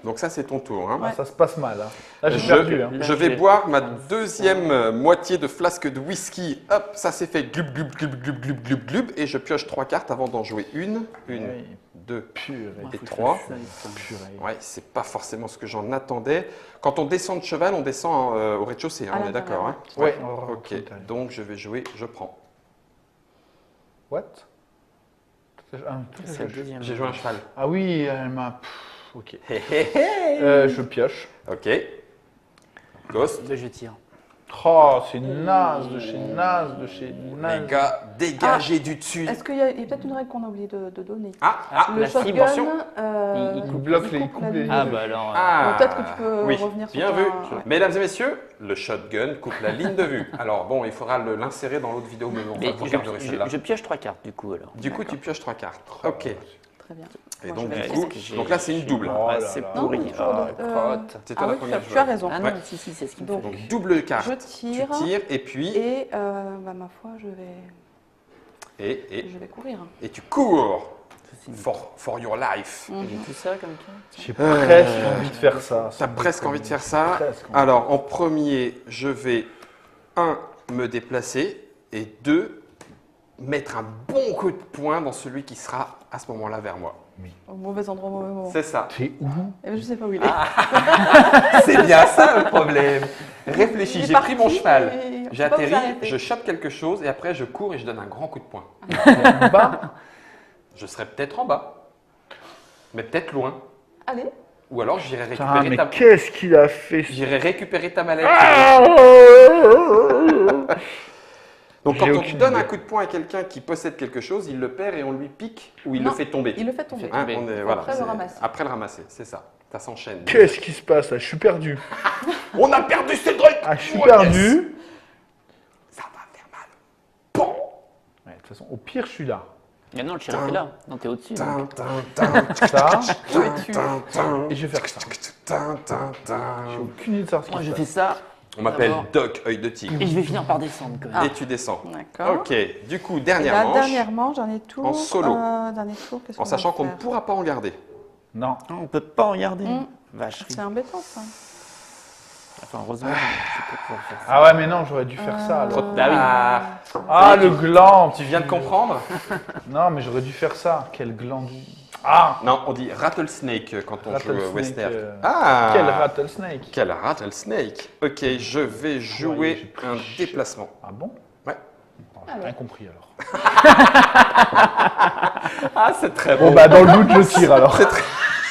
Donc ça c'est ton tour. Hein. Ah, ça se passe mal. Hein. Là, j'ai perdu. Hein. Je vais boire ma deuxième moitié de flasque de whisky. Hop, ça s'est fait glub glub glub glub glub glub glub et je pioche 3 cartes avant d'en jouer une, Oui. 2 Purée. et 3. Purée. Ouais, c'est pas forcément ce que j'en attendais. Quand on descend de cheval, on descend au rez-de-chaussée, hein, À on est d'accord. Hein Ouais. Ok, donc je vais jouer, je prends. What? C'est le deuxième. J'ai joué un cheval. Ah oui, elle m'a. Ok. Hé, hé, hé. Je pioche. Ok. Ghost. Bah, je tire. Oh, c'est naze de chez naze de chez naze. Les gars, dégagez du dessus. Est-ce qu'il y a peut-être une règle qu'on a oublié de donner? Ah, Le la cible, shotgun, attention. Il bloque les coups, la les ligne Ah, de vue. bah alors. Ah, Peut-être que tu peux oui, revenir sur bien ta- vu. ouais. Mesdames et messieurs, le shotgun coupe la ligne de vue. Alors bon, il faudra l'insérer dans l'autre vidéo, mais Mais vous regarderez celle-là. je pioche 3 cartes du coup alors. Du coup, tu pioches 3 cartes. Ok. Très bien. Et Moi, donc, je vais du tester. coup, donc là, c'est une double. Oh Ah, là c'est là. Non, pourri. mais toujours Ah, de- crotte. C'est toi Ah la oui, première tu as joueuse. raison. Ah non, Ouais. si, c'est ce qui me Donc, fait. Donc double carte. Je tire. Tu tires et puis Et bah, ma foi, je vais courir. et tu cours Ça, c'est une- for your life. J'ai tout ça comme ça. J'ai presque envie de faire ça. T'as presque envie de faire ça. Presque envie. Alors en premier, je vais 1 me déplacer et 2 mettre un bon coup de poing dans celui qui sera à ce moment-là vers moi. Au mauvais endroit, au mauvais moment. C'est ça. T'es où? Eh ben, je sais pas où il est. C'est bien ça le problème. Réfléchis, Il est j'ai pris mon parti, cheval, mais on j'ai sait pas où atterri, s'arrêter. je chope quelque chose et après je cours et je donne un grand coup de poing. En bas? Je serai peut-être en bas, mais peut-être loin. Allez. Ou alors j'irai Putain, récupérer mais ta... qu'est-ce qu'il a fait? J'irai récupérer ta mallette. Ah. Donc quand J'ai on aucune donne un idée. coup de poing à quelqu'un qui possède quelque chose, il le perd et on lui pique ou il Non, le fait tomber. Il le fait tomber. Hein, on est- voilà, Après le c'est- ramasser. Après le ramasser, c'est ça. Ça s'enchaîne. Qu'est-ce qui se passe là? Je suis perdu. On a perdu Cédric. Ah, je suis Oh, perdu. yes. Ça va faire mal. Bon. Ouais, de toute façon, au pire, je suis là. Mais non, le shérif est là. Non, t'es au-dessus. Tin, donc. tin, tin, Ça, tin, tin, et je vais faire ça. tin, tin, tin. J'ai aucune idée de savoir ce Moi, qui je se fais passe. ça. On m'appelle D'abord. Doc, œil de tigre. Et je vais finir par descendre quand même. Et tu descends. D'accord. Ok, du coup, Et dernière la manche, dernière manche, dernier tour. En solo. Dernier tour, qu'est-ce en qu'on va sachant qu'on ne faire pourra pas en garder. Non. Ah, on peut pas en regarder. Mm. Vacherie. C'est embêtant ça. Enfin, heureusement, je vais pas pouvoir faire ça. Ah ouais, mais non, j'aurais dû faire ça. alors. Bah oui. Ah, Ah, le gland. tu viens de comprendre? Non, mais j'aurais dû faire ça. Quel gland. Ah, Non, on dit rattlesnake quand on joue Rattlesnake, western. ah, Ah, quel rattlesnake. Quel rattlesnake. Ok, je vais Ouais, jouer j'ai pris un cher. déplacement. Ah bon? Ouais. Oh, j'ai rien compris alors. Ah, c'est très Bon, bah, dans le doute, je tire alors.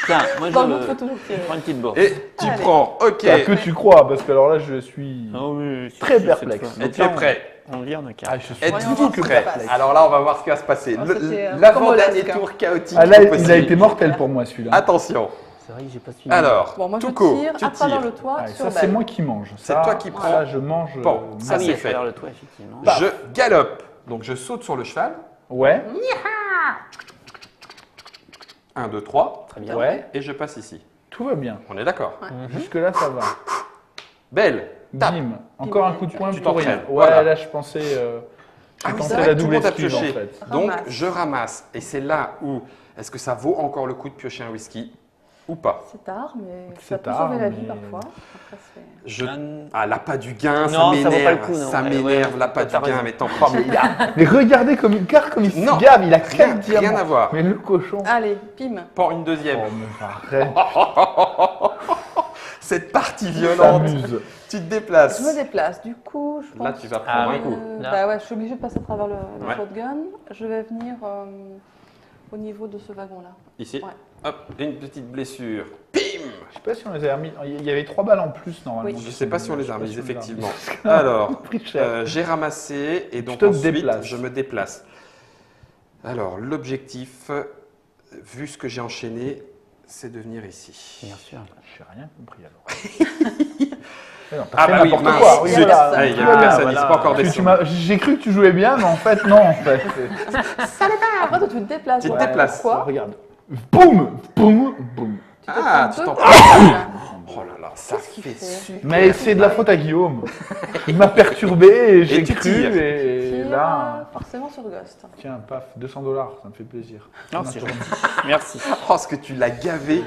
Tiens, moi, je Dans le doute, faut toujours je tirer. prends une petite bourse. Et tu Allez. prends, ok. Ah, que tu crois, parce que alors là, je suis. Ah oui, Très si, perplexe. cette fois. Et tu es prêt? On vire nos Ah, cartes. je suis Voyons Êtes-vous voir ce que prêt? ça passe. Alors là, on va voir ce qui va se passer. Oh, c'était, L'avant-dernier rocambolesque, tour chaotique. Ah, là, possible. il a été mortel pour moi celui-là. Attention. C'est vrai que j'ai pas suivi. Alors, Bon, moi je Touko, tire tu à travers tires. le toit Ah, sur ça, c'est Belle. moi qui mange. C'est Ça, toi qui prends. Ça, je mange. Bon, Ah ça, oui, c'est à travers fait. le toit, effectivement. Bah. Je galope. Donc je saute sur le cheval. Ouais, 1, 2, 3. Très bien. ouais, Et je passe ici. tout va bien. On est d'accord? Jusque-là, ça va. Belle. Tape. Bim. Encore un coup de poing Tu pour rien. t'entraînes, Ouais, voilà. là, je pensais. Ah Je oui, pensais c'est la vrai que tout le double monde a esquive, en pioché. fait. Donc Ramasse. je ramasse. Et c'est là où, est-ce que ça vaut encore le coup de piocher un whisky ou pas? C'est tard, mais ça C'est peut tard, sauver la vie mais- parfois. Après, c'est- Je... Euh, Ah, l'appât du gain, Non, ça ça vaut pas le m'énerve. coup, non. Ça Ouais, m'énerve, ouais, l'appât du t'as gain, raison. mais tant pis. Oh, mais regardez comme il gare comme il se Non, gave, il a rien- 4 diamants. rien à voir. Mais le cochon. Allez, pim. Pas une deuxième. Oh, mais arrête, Cette partie violente. t'amuses. Tu te déplaces. Je me déplace. Du coup, je pense. Là, tu vas prendre Ah un oui. coup. Là. Bah ouais, je suis obligée de passer à travers le Ouais. shotgun. Je vais venir au niveau de ce wagon-là. Ici. Ouais. Hop, une petite blessure. Bim! Je sais pas si on les a remis. Il y avait 3 balles en plus normalement. Oui. Je sais pas si on les a Je sais pas remis, si on les a effectivement. remis. Alors, Pris cher. j'ai ramassé et donc te ensuite, déplaces. je me déplace. Alors, l'objectif, vu ce que j'ai enchaîné, c'est de venir ici. Bien sûr. J'ai rien compris alors. Mais non, t'as Ah fait bah oui, n'importe mince. quoi. Oui, Zut. voilà. Ah, il y avait Voilà, personne, voilà. il s'est pas encore Parce que descendu. j'ai cru que tu jouais bien, mais en fait, non. En fait. Après, toi, tu te déplaces. Tu te voilà. déplaces. Pourquoi Regarde. Boum, boum, boum. Tu te Ah, prends tu deux t'en balles. Oh là là, ça Qu'est-ce qu'il fait fait super. Mais c'est de la faute à Guillaume. Il m'a perturbé et j'ai tu cru tires. et Tire, là, forcément sur Ghost. tiens, paf, $200, ça me fait plaisir. Non, c'est gentil. Merci. Oh, ce que tu l'as gavé.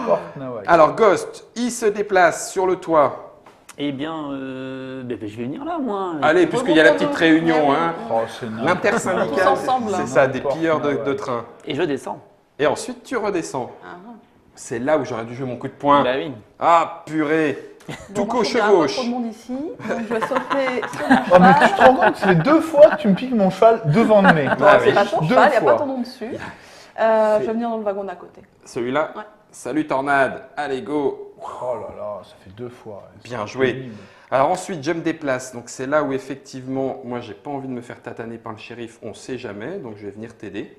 Porte Nawak. Alors, Ghost, il se déplace sur le toit. Eh bien, je vais venir là, moi. Allez, puisqu'il y a la petite réunion, hein. Oh, c'est n'importe L'intersyndicale, Tous ensemble, c'est hein. ça, des N'importe pilleurs quoi. de train. Et je descends. Et ensuite, tu redescends. Ah. C'est là où j'aurais dû jouer mon coup de poing. Bah oui. Ah, purée. Bon, Touko moi, je trouve qu'il y a un peu chevauche. trop de monde ici, donc je vais sauter sur mon Oh, mais tu cheval. te rends compte, ça fait 2 fois que tu me piques mon cheval devant le nez. Ah C'est oui. pas ton Deux cheval, il n'y a fois. pas ton nom dessus. Je vais venir dans le wagon d'à côté. Celui-là. Ouais. Salut Tornade. Allez, go. Oh là là, ça fait 2 fois. Bien C'est joué. pénible. Alors ensuite, je me déplace. Donc c'est là où effectivement, moi, j'ai pas envie de me faire tataner par le shérif. On sait jamais. Donc je vais venir t'aider.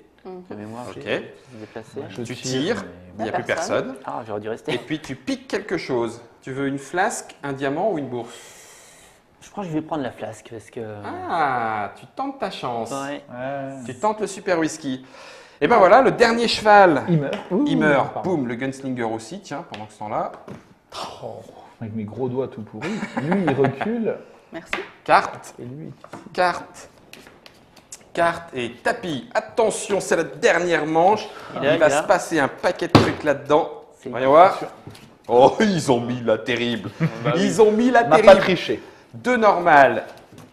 De mémoire, Ok. j'ai déplacé. Je Tu tire, tires. Il mais n'y a plus Personne. personne. Ah, j'aurais dû Et rester. puis tu piques quelque chose. Tu veux une flasque, un diamant ou une bourse? Je crois que je vais prendre la flasque parce que. Ah, tu tentes ta chance. Ouais. Ouais. Tu tentes le super whisky. Et ben voilà, le dernier cheval. Il meurt. Ouh, Il meurt. pardon. Boum, le gunslinger aussi, tiens, pendant ce temps-là. Oh, avec mes gros doigts tout pourris. Lui, il recule. Merci. Carte, Et lui, carte, carte et tapis. Attention, c'est la dernière manche. Il est là, Il va il est là. se passer un paquet de trucs là-dedans. C'est- Voyons voir. Oh, ils ont mis la terrible. Ils ont mis la on n'a pas terrible. triché. 2 normales,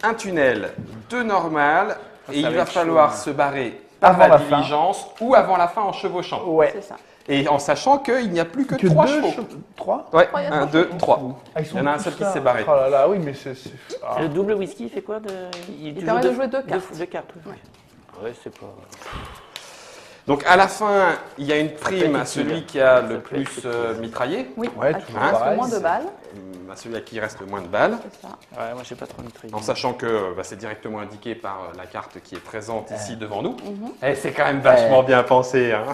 un tunnel, 2 normales. Et ça il va va être falloir chaud, hein. se barrer par Avant la la fin. diligence ou avant la fin en chevauchant. Ouais. C'est ça. Et en sachant qu'il n'y a plus que Que 3 deux chevaux. 3 Ouais, Trois, il y a 1, trois 2, chevaux. 3. Ah, Il y en a un seul qui s'est barré. Oh là là, oui, mais c'est. Ah. Le double whisky, il fait quoi Il permet de jouer deux cartes. Deux cartes, oui. Ouais, c'est pas. Donc à la fin, il y a une peut prime être à utile. celui qui a Ça le peut être plus utile. mitraillé. Oui, Ouais, avec toujours pareil, moins de c'est- balles. à celui à qui il reste le moins de balles, C'est ça. Ouais, moi j'ai pas trop maîtrisé. en sachant que c'est directement indiqué par la carte qui est présente ici devant nous. Mhm. Et c'est quand même vachement bien pensé. Hein.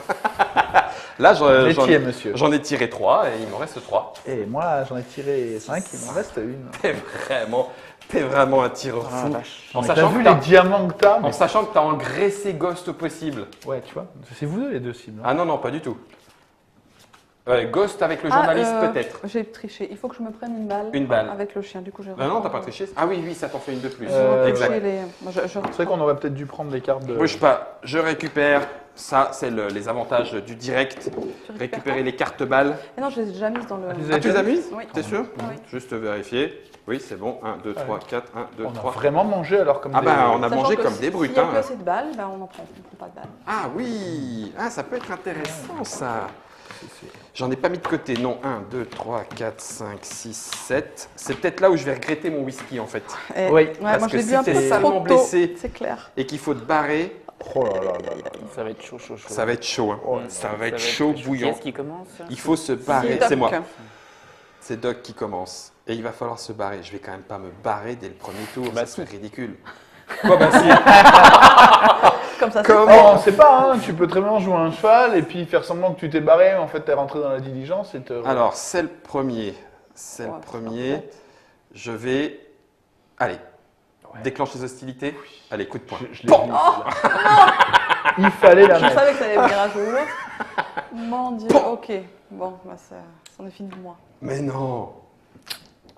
Là, Métier, monsieur. j'en ai tiré 3 et il m'en reste 3. Et moi, j'en ai tiré 5, il m'en reste une. T'es vraiment un tireur Ah, fou. vache. En T'as sachant, vu que les t'as, diamants que t'as en sachant que t'as engraissé Ghost au possible. Ouais, tu vois, c'est vous deux les deux cibles. hein. Ah non, pas du tout. Ghost avec le journaliste peut-être. J'ai triché. Il faut que je me prenne une balle. Une balle. Avec le chien. Du coup, j'ai. Ah non, t'as pas triché. Ah oui, ça t'en fait une de plus. Exact. C'est C'est vrai qu'on aurait peut-être dû prendre des cartes de... Bouge pas, je récupère. Ça, c'est les avantages du direct. Récupérer les cartes balles. Et non, je les ai déjà mises dans le. Ah, tu les Ah, tu les as mises? Oui. T'es sûr? Oui. Juste vérifier. Oui, c'est bon. 1, 2, 3, 4. 1, 2, On a 3. vraiment mangé alors comme Ah des... bah, on a Sachant mangé que comme des brutes. S'il y a Hein. plus assez de balles, on en prend. On prend pas de balles. Ah oui, ça peut être intéressant ça. J'en ai pas mis de côté. Non, 1, 2, 3, 4, 5, 6, 7. C'est peut-être là où je vais regretter mon whisky en fait. Et- Oui, ouais, parce moi que je l'ai si bu un t'es peu salement trop tôt. blessé. C'est clair. Et qu'il faut te barrer, Oh là là là là. Ça va être chaud. ça va être chaud. Hein. Oh, ça va être chaud Qui bouillant. est-ce qui commence? Il faut se barrer. Si, C'est moi. Doc. C'est Doc qui commence. Et il va falloir se barrer. Je vais quand même pas me barrer dès le premier tour. Bah, Ça serait ridicule. Quoi, bah si. Comme ça, c'est Comment fait. Oh, on sait pas, hein, tu peux très bien jouer un cheval et puis faire semblant que tu t'es barré, mais en fait t'es rentré dans la diligence et te... Alors, c'est le premier. C'est Ouais, le c'est premier. parfait. Je vais. Allez. Déclenche les hostilités. Allez, coup de poing. Je l'ai vu, celle-là. Il fallait la Je mettre. savais que ça allait venir un jour. Mon Dieu, ok. Bon, bah, c'en est fini de moi. Mais non.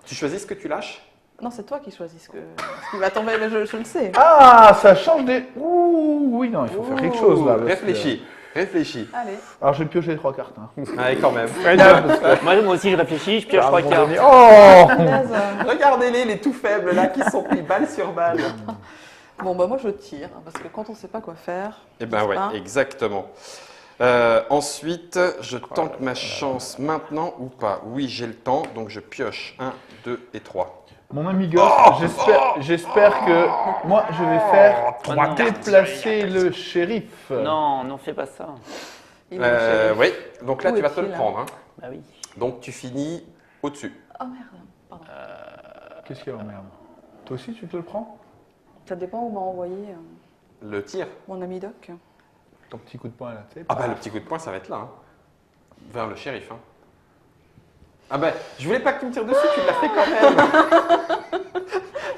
Tu choisis ce que tu lâches? Non, c'est toi qui choisis ce qui va tomber, mais je le sais. Ah, ça change des... Ouh, oui, non, il faut faire quelque chose là. parce que- Réfléchis. Réfléchis. Allez. Alors je vais piocher les 3 cartes. Hein. Allez, quand même. Moi aussi je réfléchis, je pioche À un 3 moment cartes. donné- Oh Punaise. Regardez-les, les tout faibles là qui sont pris balle sur balle. Bon, bah moi je tire, hein, parce que quand on sait pas quoi faire. Eh ben ouais, Hein exactement. Ensuite, je tente ma chance maintenant ou pas. Oui, j'ai le temps, donc je pioche 1, 2 et 3. Mon ami Ghost, j'espère que moi je vais faire Oh non. déplacer le shérif. Non, non, fais pas ça. Il est le shérif. Oui, donc là Où tu vas te est-il, le là prendre. Hein. Bah oui. Donc tu finis au-dessus. Oh merde, pardon. Qu'est-ce qu'il y a, merde? Toi aussi tu te le prends? Ça dépend où m'a envoyé Le tir. mon ami Doc. Ton petit coup de poing là, tu sais. Ah bah le petit coup de poing, ça va être là. Hein. Vers le shérif. Hein. Ah bah, je voulais pas que tu me tires dessus, tu l'as fait quand même.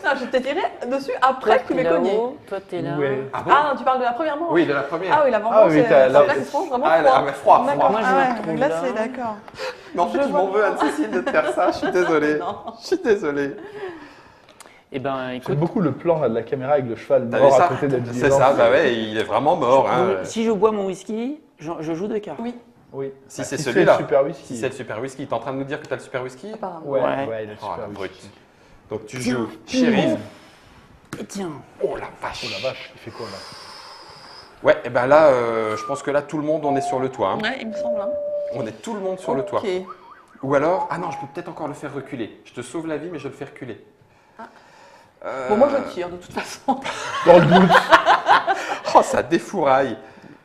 Non, je t'ai tiré dessus après que tu m'aies cogné. Toi t'es là. Ouais. Ah bon? Ah non, tu parles de la première manche? Oui, de la première. Ah oui, l'avant-manche, Ah oui, t'as- c'est là- là qui se mange vraiment Ah, froid. mais froid, D'accord, Moi, je me ah ouais, retrouve glacé, là. d'accord. Mais en fait, Je je m'en vois. veux, Anne-Cécile, de te faire ça. Je suis désolé. Non. Je suis désolé. Eh ben J'aime écoute, beaucoup le plan là, de la caméra avec le cheval T'as vu mort à ça? côté de la C'est diligence. ça, bah ouais, il est vraiment mort. Hein. donc, si je bois mon whisky, je joue 2 cartes. Oui, Oui. Si Bah, c'est le celui-là. super whisky. Si c'est le super whisky, t'es en train de nous dire que t'as le super whisky? apparemment. Ouais, Ouais. ouais, il a le Oh, super la whisky. brute. Donc tu joues shérif. Et tiens, Oh la vache. Oh la vache, il fait quoi là? Ouais, et ben là, je pense que là, tout le monde, on est sur le toit. Hein. Ouais, il me semble. Hein. On est tout le monde sur le toit. Ok. Ou alors, ah non, je peux peut-être encore le faire reculer. Je te sauve la vie, mais je le fais reculer. Bon, moi je tire de toute façon. Dans le doute. Oh, ça défouraille.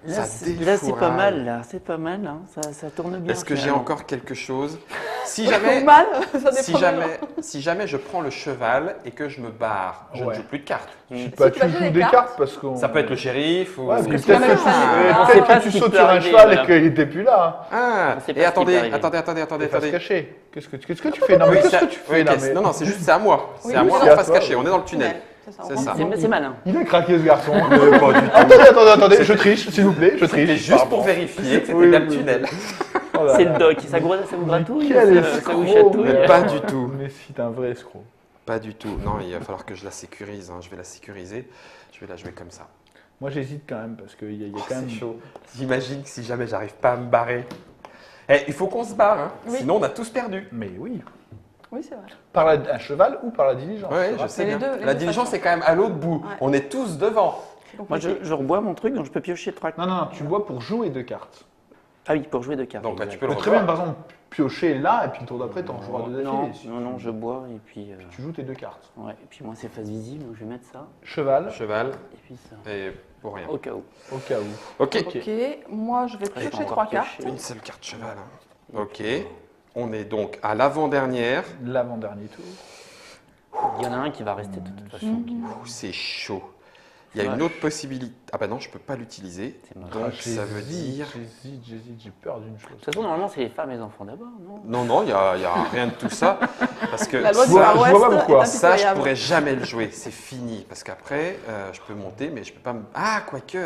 là Ça c'est défouraille. pas mal, là, c'est pas mal, hein. Ça tourne bien. Est-ce que j'ai finalement. encore quelque chose? Si Ou jamais, mal, ça dépend. si jamais je prends le cheval et que je me barre, je ne Ouais. joue plus de cartes. Bah, tu tu vas jouer joues des des cartes, cartes parce qu'on. Ça peut être le shérif ou... Ouais, parce que Parce que peut-être même que, ça, on peut-être sait pas que ce tu qui sautes peut sur un arriver, cheval voilà. et qu'il n'était plus là. Ah, On sait pas et ce qui peut attendez, arriver. attendez. Il va se attendez. cacher. Qu'est-ce que tu fais? Non, mais Oui, qu'est-ce ça- que tu fais oui, là? qu'est-ce- mais- Non, non, c'est juste c'est à moi. Oui, C'est à oui, moi, c'est on à va se toi. cacher, on est dans le tunnel. C'est ça. C'est on ça. prend- C'est malin. Il a craqué ce garçon. Attendez, je triche, s'il vous plaît, je triche. C'était juste pour vérifier que c'était Oui, bien le oui. tunnel. Oh là C'est là. le doc, ça vous gratouille, Quel ça vous escroc. chatouille. Mais pas du tout. Mais si, t'es un vrai escroc. Pas du tout. Non, il va falloir que je la sécurise. Hein. Je vais la sécuriser. Je vais la jouer comme ça. Moi, j'hésite quand même parce qu'il y a Oh, quand même. c'est chaud. J'imagine que si jamais j'arrive pas à me barrer. Eh, il faut qu'on se barre, hein. Oui. Sinon on a tous perdu. Mais oui. Oui, c'est vrai. Par un cheval ou par la diligence. Ouais, tu je sais les bien. deux- les La deux diligence façons. est quand même à l'autre bout. Ouais. On est tous devant. C'est Moi compliqué. je rebois mon truc, donc je peux piocher 3 cartes. Non, tu bois pour jouer 2 cartes. Ah oui, pour jouer 2 cartes. Donc bah, tu peux Tu le peux très bien, revoir. par exemple, piocher là et puis le tour d'après, t'en joueras 2 Non, d'affilée. non, je bois et puis. Tu joues tes 2 cartes. Ouais, et puis moi c'est face visible, donc je vais mettre ça. Cheval, Cheval Et puis ça. et pour rien. Au cas où. au cas où. Ok. Ok, moi je vais J'ai pas piocher encore 3 pioché. cartes. Une seule carte cheval. Hein. Ok. On est donc à l'avant-dernière. L'avant-dernier tour. Il y en a un qui va rester de toute façon. Ouh, c'est chaud. Il y a une autre possibilité. Ah bah non, je peux pas l'utiliser. C'est moche. Donc ça veut dire. J'hésite, j'ai peur d'une chose. De toute façon, normalement, c'est les femmes et les enfants d'abord, non? Non, non, il n'y a rien de tout ça. Parce que La loi du vois- Far je West vois pas pourquoi. est ça, je impitoyable. pourrais jamais le jouer. C'est fini. Parce qu'après, je peux monter, mais je peux pas me. Ah, quoique.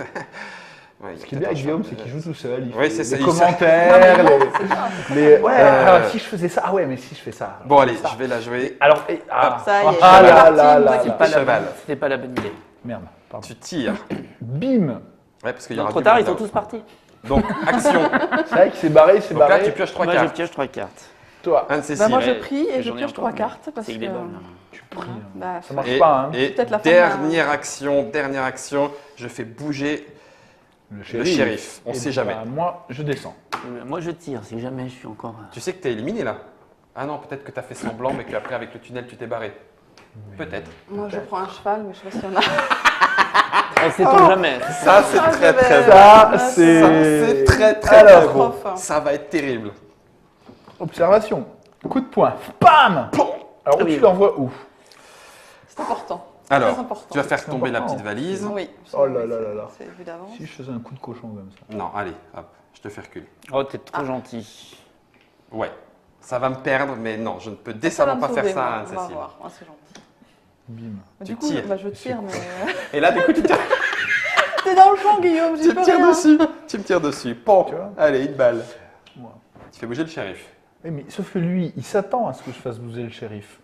Ouais, Ce qui est bien avec Guillaume, c'est qu'il joue tout seul. Il Oui, fait c'est ça, les il commentaires, les... Ouais, Euh, alors, si je faisais ça, ah ouais, mais si je fais ça. Bon, allez, ça. je vais la jouer. Alors, Ça y est, ah c'est là parti, là une là petite là. Pas la Cheval. bonne- C'était pas la bonne idée. Merde, pardon. Tu tires. Bim. Ouais, parce qu'il y Non, aura trop du tard, monde ils sont là. tous partis. Donc, action. C'est vrai qu'il s'est barré, Donc là, tu pioches 3 Moi, je cartes. pioche 3 cartes. Toi, Anne-Cécile. Bah, moi, je Ouais, prie et je j'en ai pioche encore, 3 mais cartes parce c'est que. que des bonnes. tu pries. Bah, Ça marche Et, pas, hein. et Peut-être la fin dernière action, je fais bouger le shérif. On Et sait jamais. bah, moi, je descends. Moi, je tire, si jamais je suis encore. Tu sais que tu es éliminé là. Ah non, peut-être que tu as fait semblant, mais qu'après, avec le tunnel, tu t'es barré. Peut-être. Moi, je prends un cheval, mais je sais pas s'il y en a. On sait jamais. Ça, c'est Ah, très je vais- très Ça, bon. c'est... Ça, c'est très très Alors, très bon. catastrophe. Ça va être terrible. Observation. Coup de poing. Bam. Alors, Ah oui. tu l'envoies où? C'est important. Alors, Très important. tu vas faire tomber la important. petite valise. Oui. Oh là là là là. C'est vu d'avance. Si je faisais un coup de cochon comme ça. Non, allez, hop, je te fais reculer. Oh, t'es trop gentil. Ouais, ça va me perdre, mais non, je ne peux Ça va décemment me pas faire sauver, ça, moi. On va Anne-Cécile. voir. Ah, c'est gentil. Bim. Du Tu coup, tires. bah, je tire, mais. Et là, du coup, tu tires, T'es dans le champ, Guillaume, j'y tu peux me tires rien. dessus. Tu me tires dessus. Bon, Tu vois allez, une balle. Moi. Tu fais bouger le shérif. Oui, mais sauf que lui, il s'attend à ce que je fasse bouger le shérif.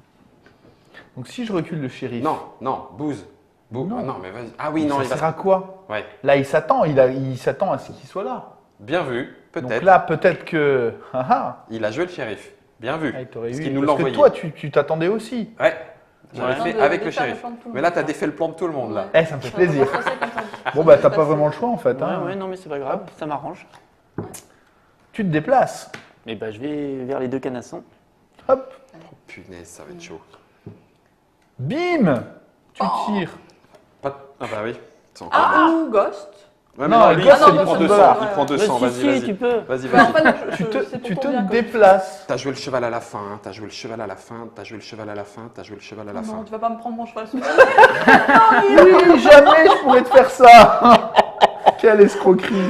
Donc si je recule le shérif... Non, non, bouse. Non. Ah, non, mais vas-y. Ah oui, non, ça il sert va. à quoi? Ouais, Là, il s'attend, il s'attend à ce qu'il soit là. bien vu, Donc peut-être. là, peut-être que... Ah ah, Il a joué le shérif. Bien vu. ah, il t'aurait Parce eu... qu'il nous l'a Parce que envoyé. toi, tu t'attendais aussi. Ouais, j'avais Ouais. fait avec le Défaire shérif. plan de tout le Mais là, monde. tu as défait le plan de tout le monde, là. Eh, ça me fait plaisir. Ça va passer comme ça. Bon, bah, Ça t'as va pas passer. vraiment le choix, en fait. Ouais, hein. ouais, non, mais c'est pas grave, ça m'arrange. Tu te déplaces. Et bah, je vais vers les deux canassons. Hop. Punaise, ça va être chaud. Bim. Tu tires. Pas de- Ah bah oui. C'est encore Ah, ou Ghost. Ouais, Non, mais le lui, gars, il c'est prend le 200. $200. Il prend 200, Vas-y, vas-y, si, vas-y. tu peux. Vas-y, Mais en vas-y. fait, Tu c'est te, pour tu ton te bien que- déplaces. T'as joué le cheval à la fin, hein. T'as joué le cheval à la fin, t'as joué le cheval à la fin, t'as joué le cheval à la Non, fin. tu vas pas me prendre mon cheval sous le Oui, jamais je pourrais te faire ça. Quelle escroquerie.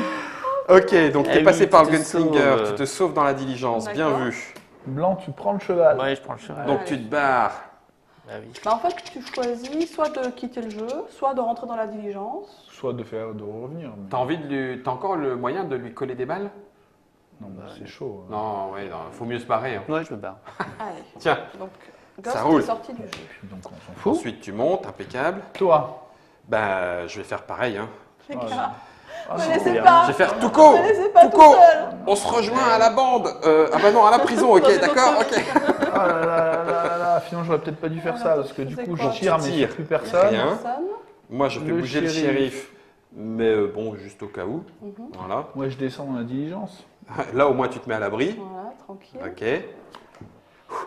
Ok, donc Eh t'es passé oui, par tu le te gunslinger, sauves. tu te sauves dans la diligence, bien D'accord. vu. Blanc, tu prends le cheval. Ouais, je prends le cheval. Donc Allez. tu te barres. Bah oui. Bah, en fait, tu choisis soit de quitter le jeu, soit de rentrer dans la diligence. Soit de revenir. mais- T'as envie de lui... T'as encore le moyen de lui coller des balles? Non, bah, c'est chaud. hein. Non, ouais, non, faut mieux se barrer. hein. Ouais, je me barre. Allez. Tiens, Donc, Ça Ghost roule. est sorti du jeu. Donc on s'en fout. ensuite tu montes, impeccable. Toi. Ben, je vais faire pareil. Hein. Les Oh, gars, Ah, me non. laissez bien. pas. Je vais faire Touko. Me laissez pas tout Touko. seul. On se rejoint à la bande. Ah bah non, à la prison, ok, Dans une d'accord, autre ok. Ah là là là là là, finalement j'aurais peut-être pas dû faire ça parce que du C'est coup quoi je tire mais Tu il n'y a tires. plus personne. Rien. Personne. Moi, je fais Le bouger le shérif. shérif, mais bon, juste au cas où. Mhm. Voilà. Moi je descends dans la diligence. Là, au moins, tu te mets à l'abri. Voilà, tranquille. Ok.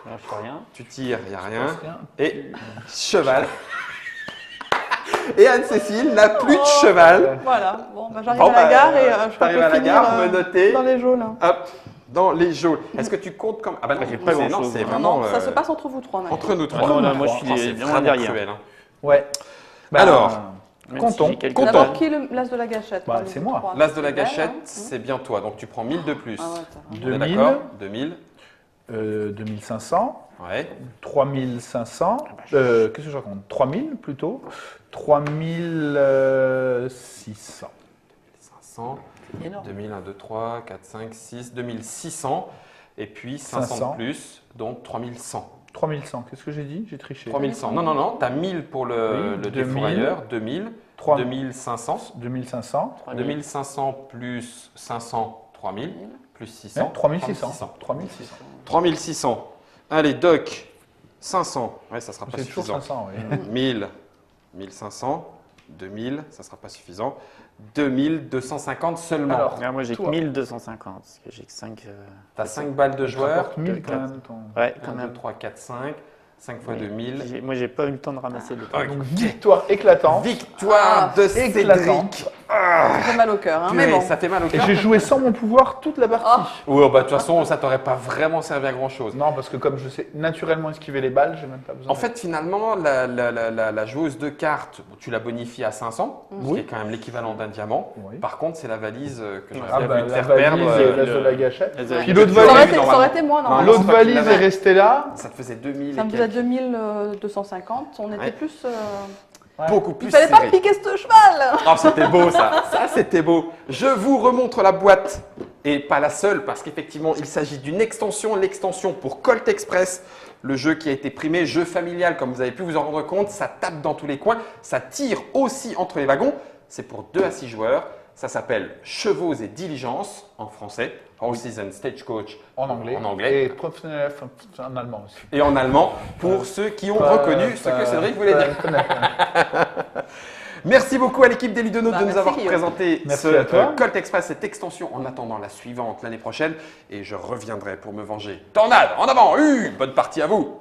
Non, je fais rien. Tu tires, il n'y a rien. Rien. Et cheval. Et Anne-Cécile n'a plus de Oh. cheval. Voilà, bon, bah, j'arrive Bon, à la bah, gare et je t'arrives peux à la finir gare, me noter. dans les jeux là. Hop, dans les geôles. Est-ce que tu comptes comme. Ah bah non, J'ai pas c'est- grand-chose, non, c'est moi. vraiment. Non, ça se passe entre vous trois maintenant. Entre nous Ah trois. non, là, moi, je suis Oh, c'est bien vraiment derrière. cruel, hein. Ouais. Alors, Même Comptons. si j'ai quelques Comptons. balles. D'abord, qui est l'as de la gâchette Bah, parmi c'est vous moi. trois L'as de la C'est belle, gâchette, hein. c'est bien toi. Donc tu prends 1000 de plus. Ah ouais, t'as On est 2000. d'accord 2000. 2500, Ouais. 3500, qu'est-ce que je raconte 3000 plutôt, 3600. 500. C'est énorme. 2000, 1, 2, 3, 4, 5, 6, 2600. Et puis 500 500. de plus, donc 3100. 3100, qu'est-ce que j'ai dit? J'ai triché. 3100. Non, non, non, tu as 1000 pour le, Oui, le 2000. défourailleur, 2000, 3 2500, 2500, 2500 plus 500, 3000, plus 600, hein, 3600. 3600. 3600. 3600. Allez, Doc, 500. Ouais, ça sera pas C'est toujours suffisant. 500, oui. 1000, 1500, 2000, ça sera pas suffisant. 2250 seulement. Alors, Ah, moi, j'ai toi. que 1250, parce que j'ai que 5... T'as 5 balles de Tu joueur. rapportes 1000 quand même. Ouais, 1, quand 2, même. 3, 4, 5. 5 fois Mais 2000. Moi, j'ai pas eu le temps de ramasser le truc. Ok. Donc victoire éclatante. Victoire Ah, de éclatante. Cédric. Ça fait mal au cœur, hein, mais Purée, bon. ça fait mal au Et cœur. j'ai joué sans mon pouvoir toute la partie. Ouais, bah, de toute façon, ça t'aurait pas vraiment servi à grand chose. Non, parce que comme je sais naturellement esquiver les balles, j'ai même pas besoin. En fait, finalement, la joueuse de cartes, bon, tu la bonifies à 500, ce qui est quand même l'équivalent d'un diamant. Oui. Par contre, c'est la valise que j'aurais Ah bien bah, voulu te la faire perdre. valise, l'as de la gâchette. L'as de la Puis gâchette. l'autre Ça aurait valise, été- Ça aurait été moi, Non, normalement. l'autre c'est toi qui valise est l'avais. restée là. Ça te faisait 2000 Ça et me faisait quelques. 2250. On était Ouais. plus. Beaucoup plus Il fallait pas serré. piquer ce cheval. Oh, c'était beau ça, ça c'était beau. Je vous remontre la boîte et pas la seule parce qu'effectivement il s'agit d'une extension, l'extension pour Colt Express, le jeu qui a été primé, jeu familial comme vous avez pu vous en rendre compte, ça tape dans tous les coins, ça tire aussi entre les wagons, c'est pour 2 à 6 joueurs, ça s'appelle Chevaux et Diligences en français, All Season Stagecoach En anglais. En anglais. Et professionnel en allemand aussi. et en allemand pour ceux qui ont reconnu ce que Cédric voulait dire. Merci beaucoup à l'équipe des Ludonautes Bah, de nous merci, avoir Guillaume. présenté Merci ce à toi. Colt Express, cette extension en attendant la suivante l'année prochaine. Et je reviendrai pour me venger. Tornade, en avant, bonne partie à vous.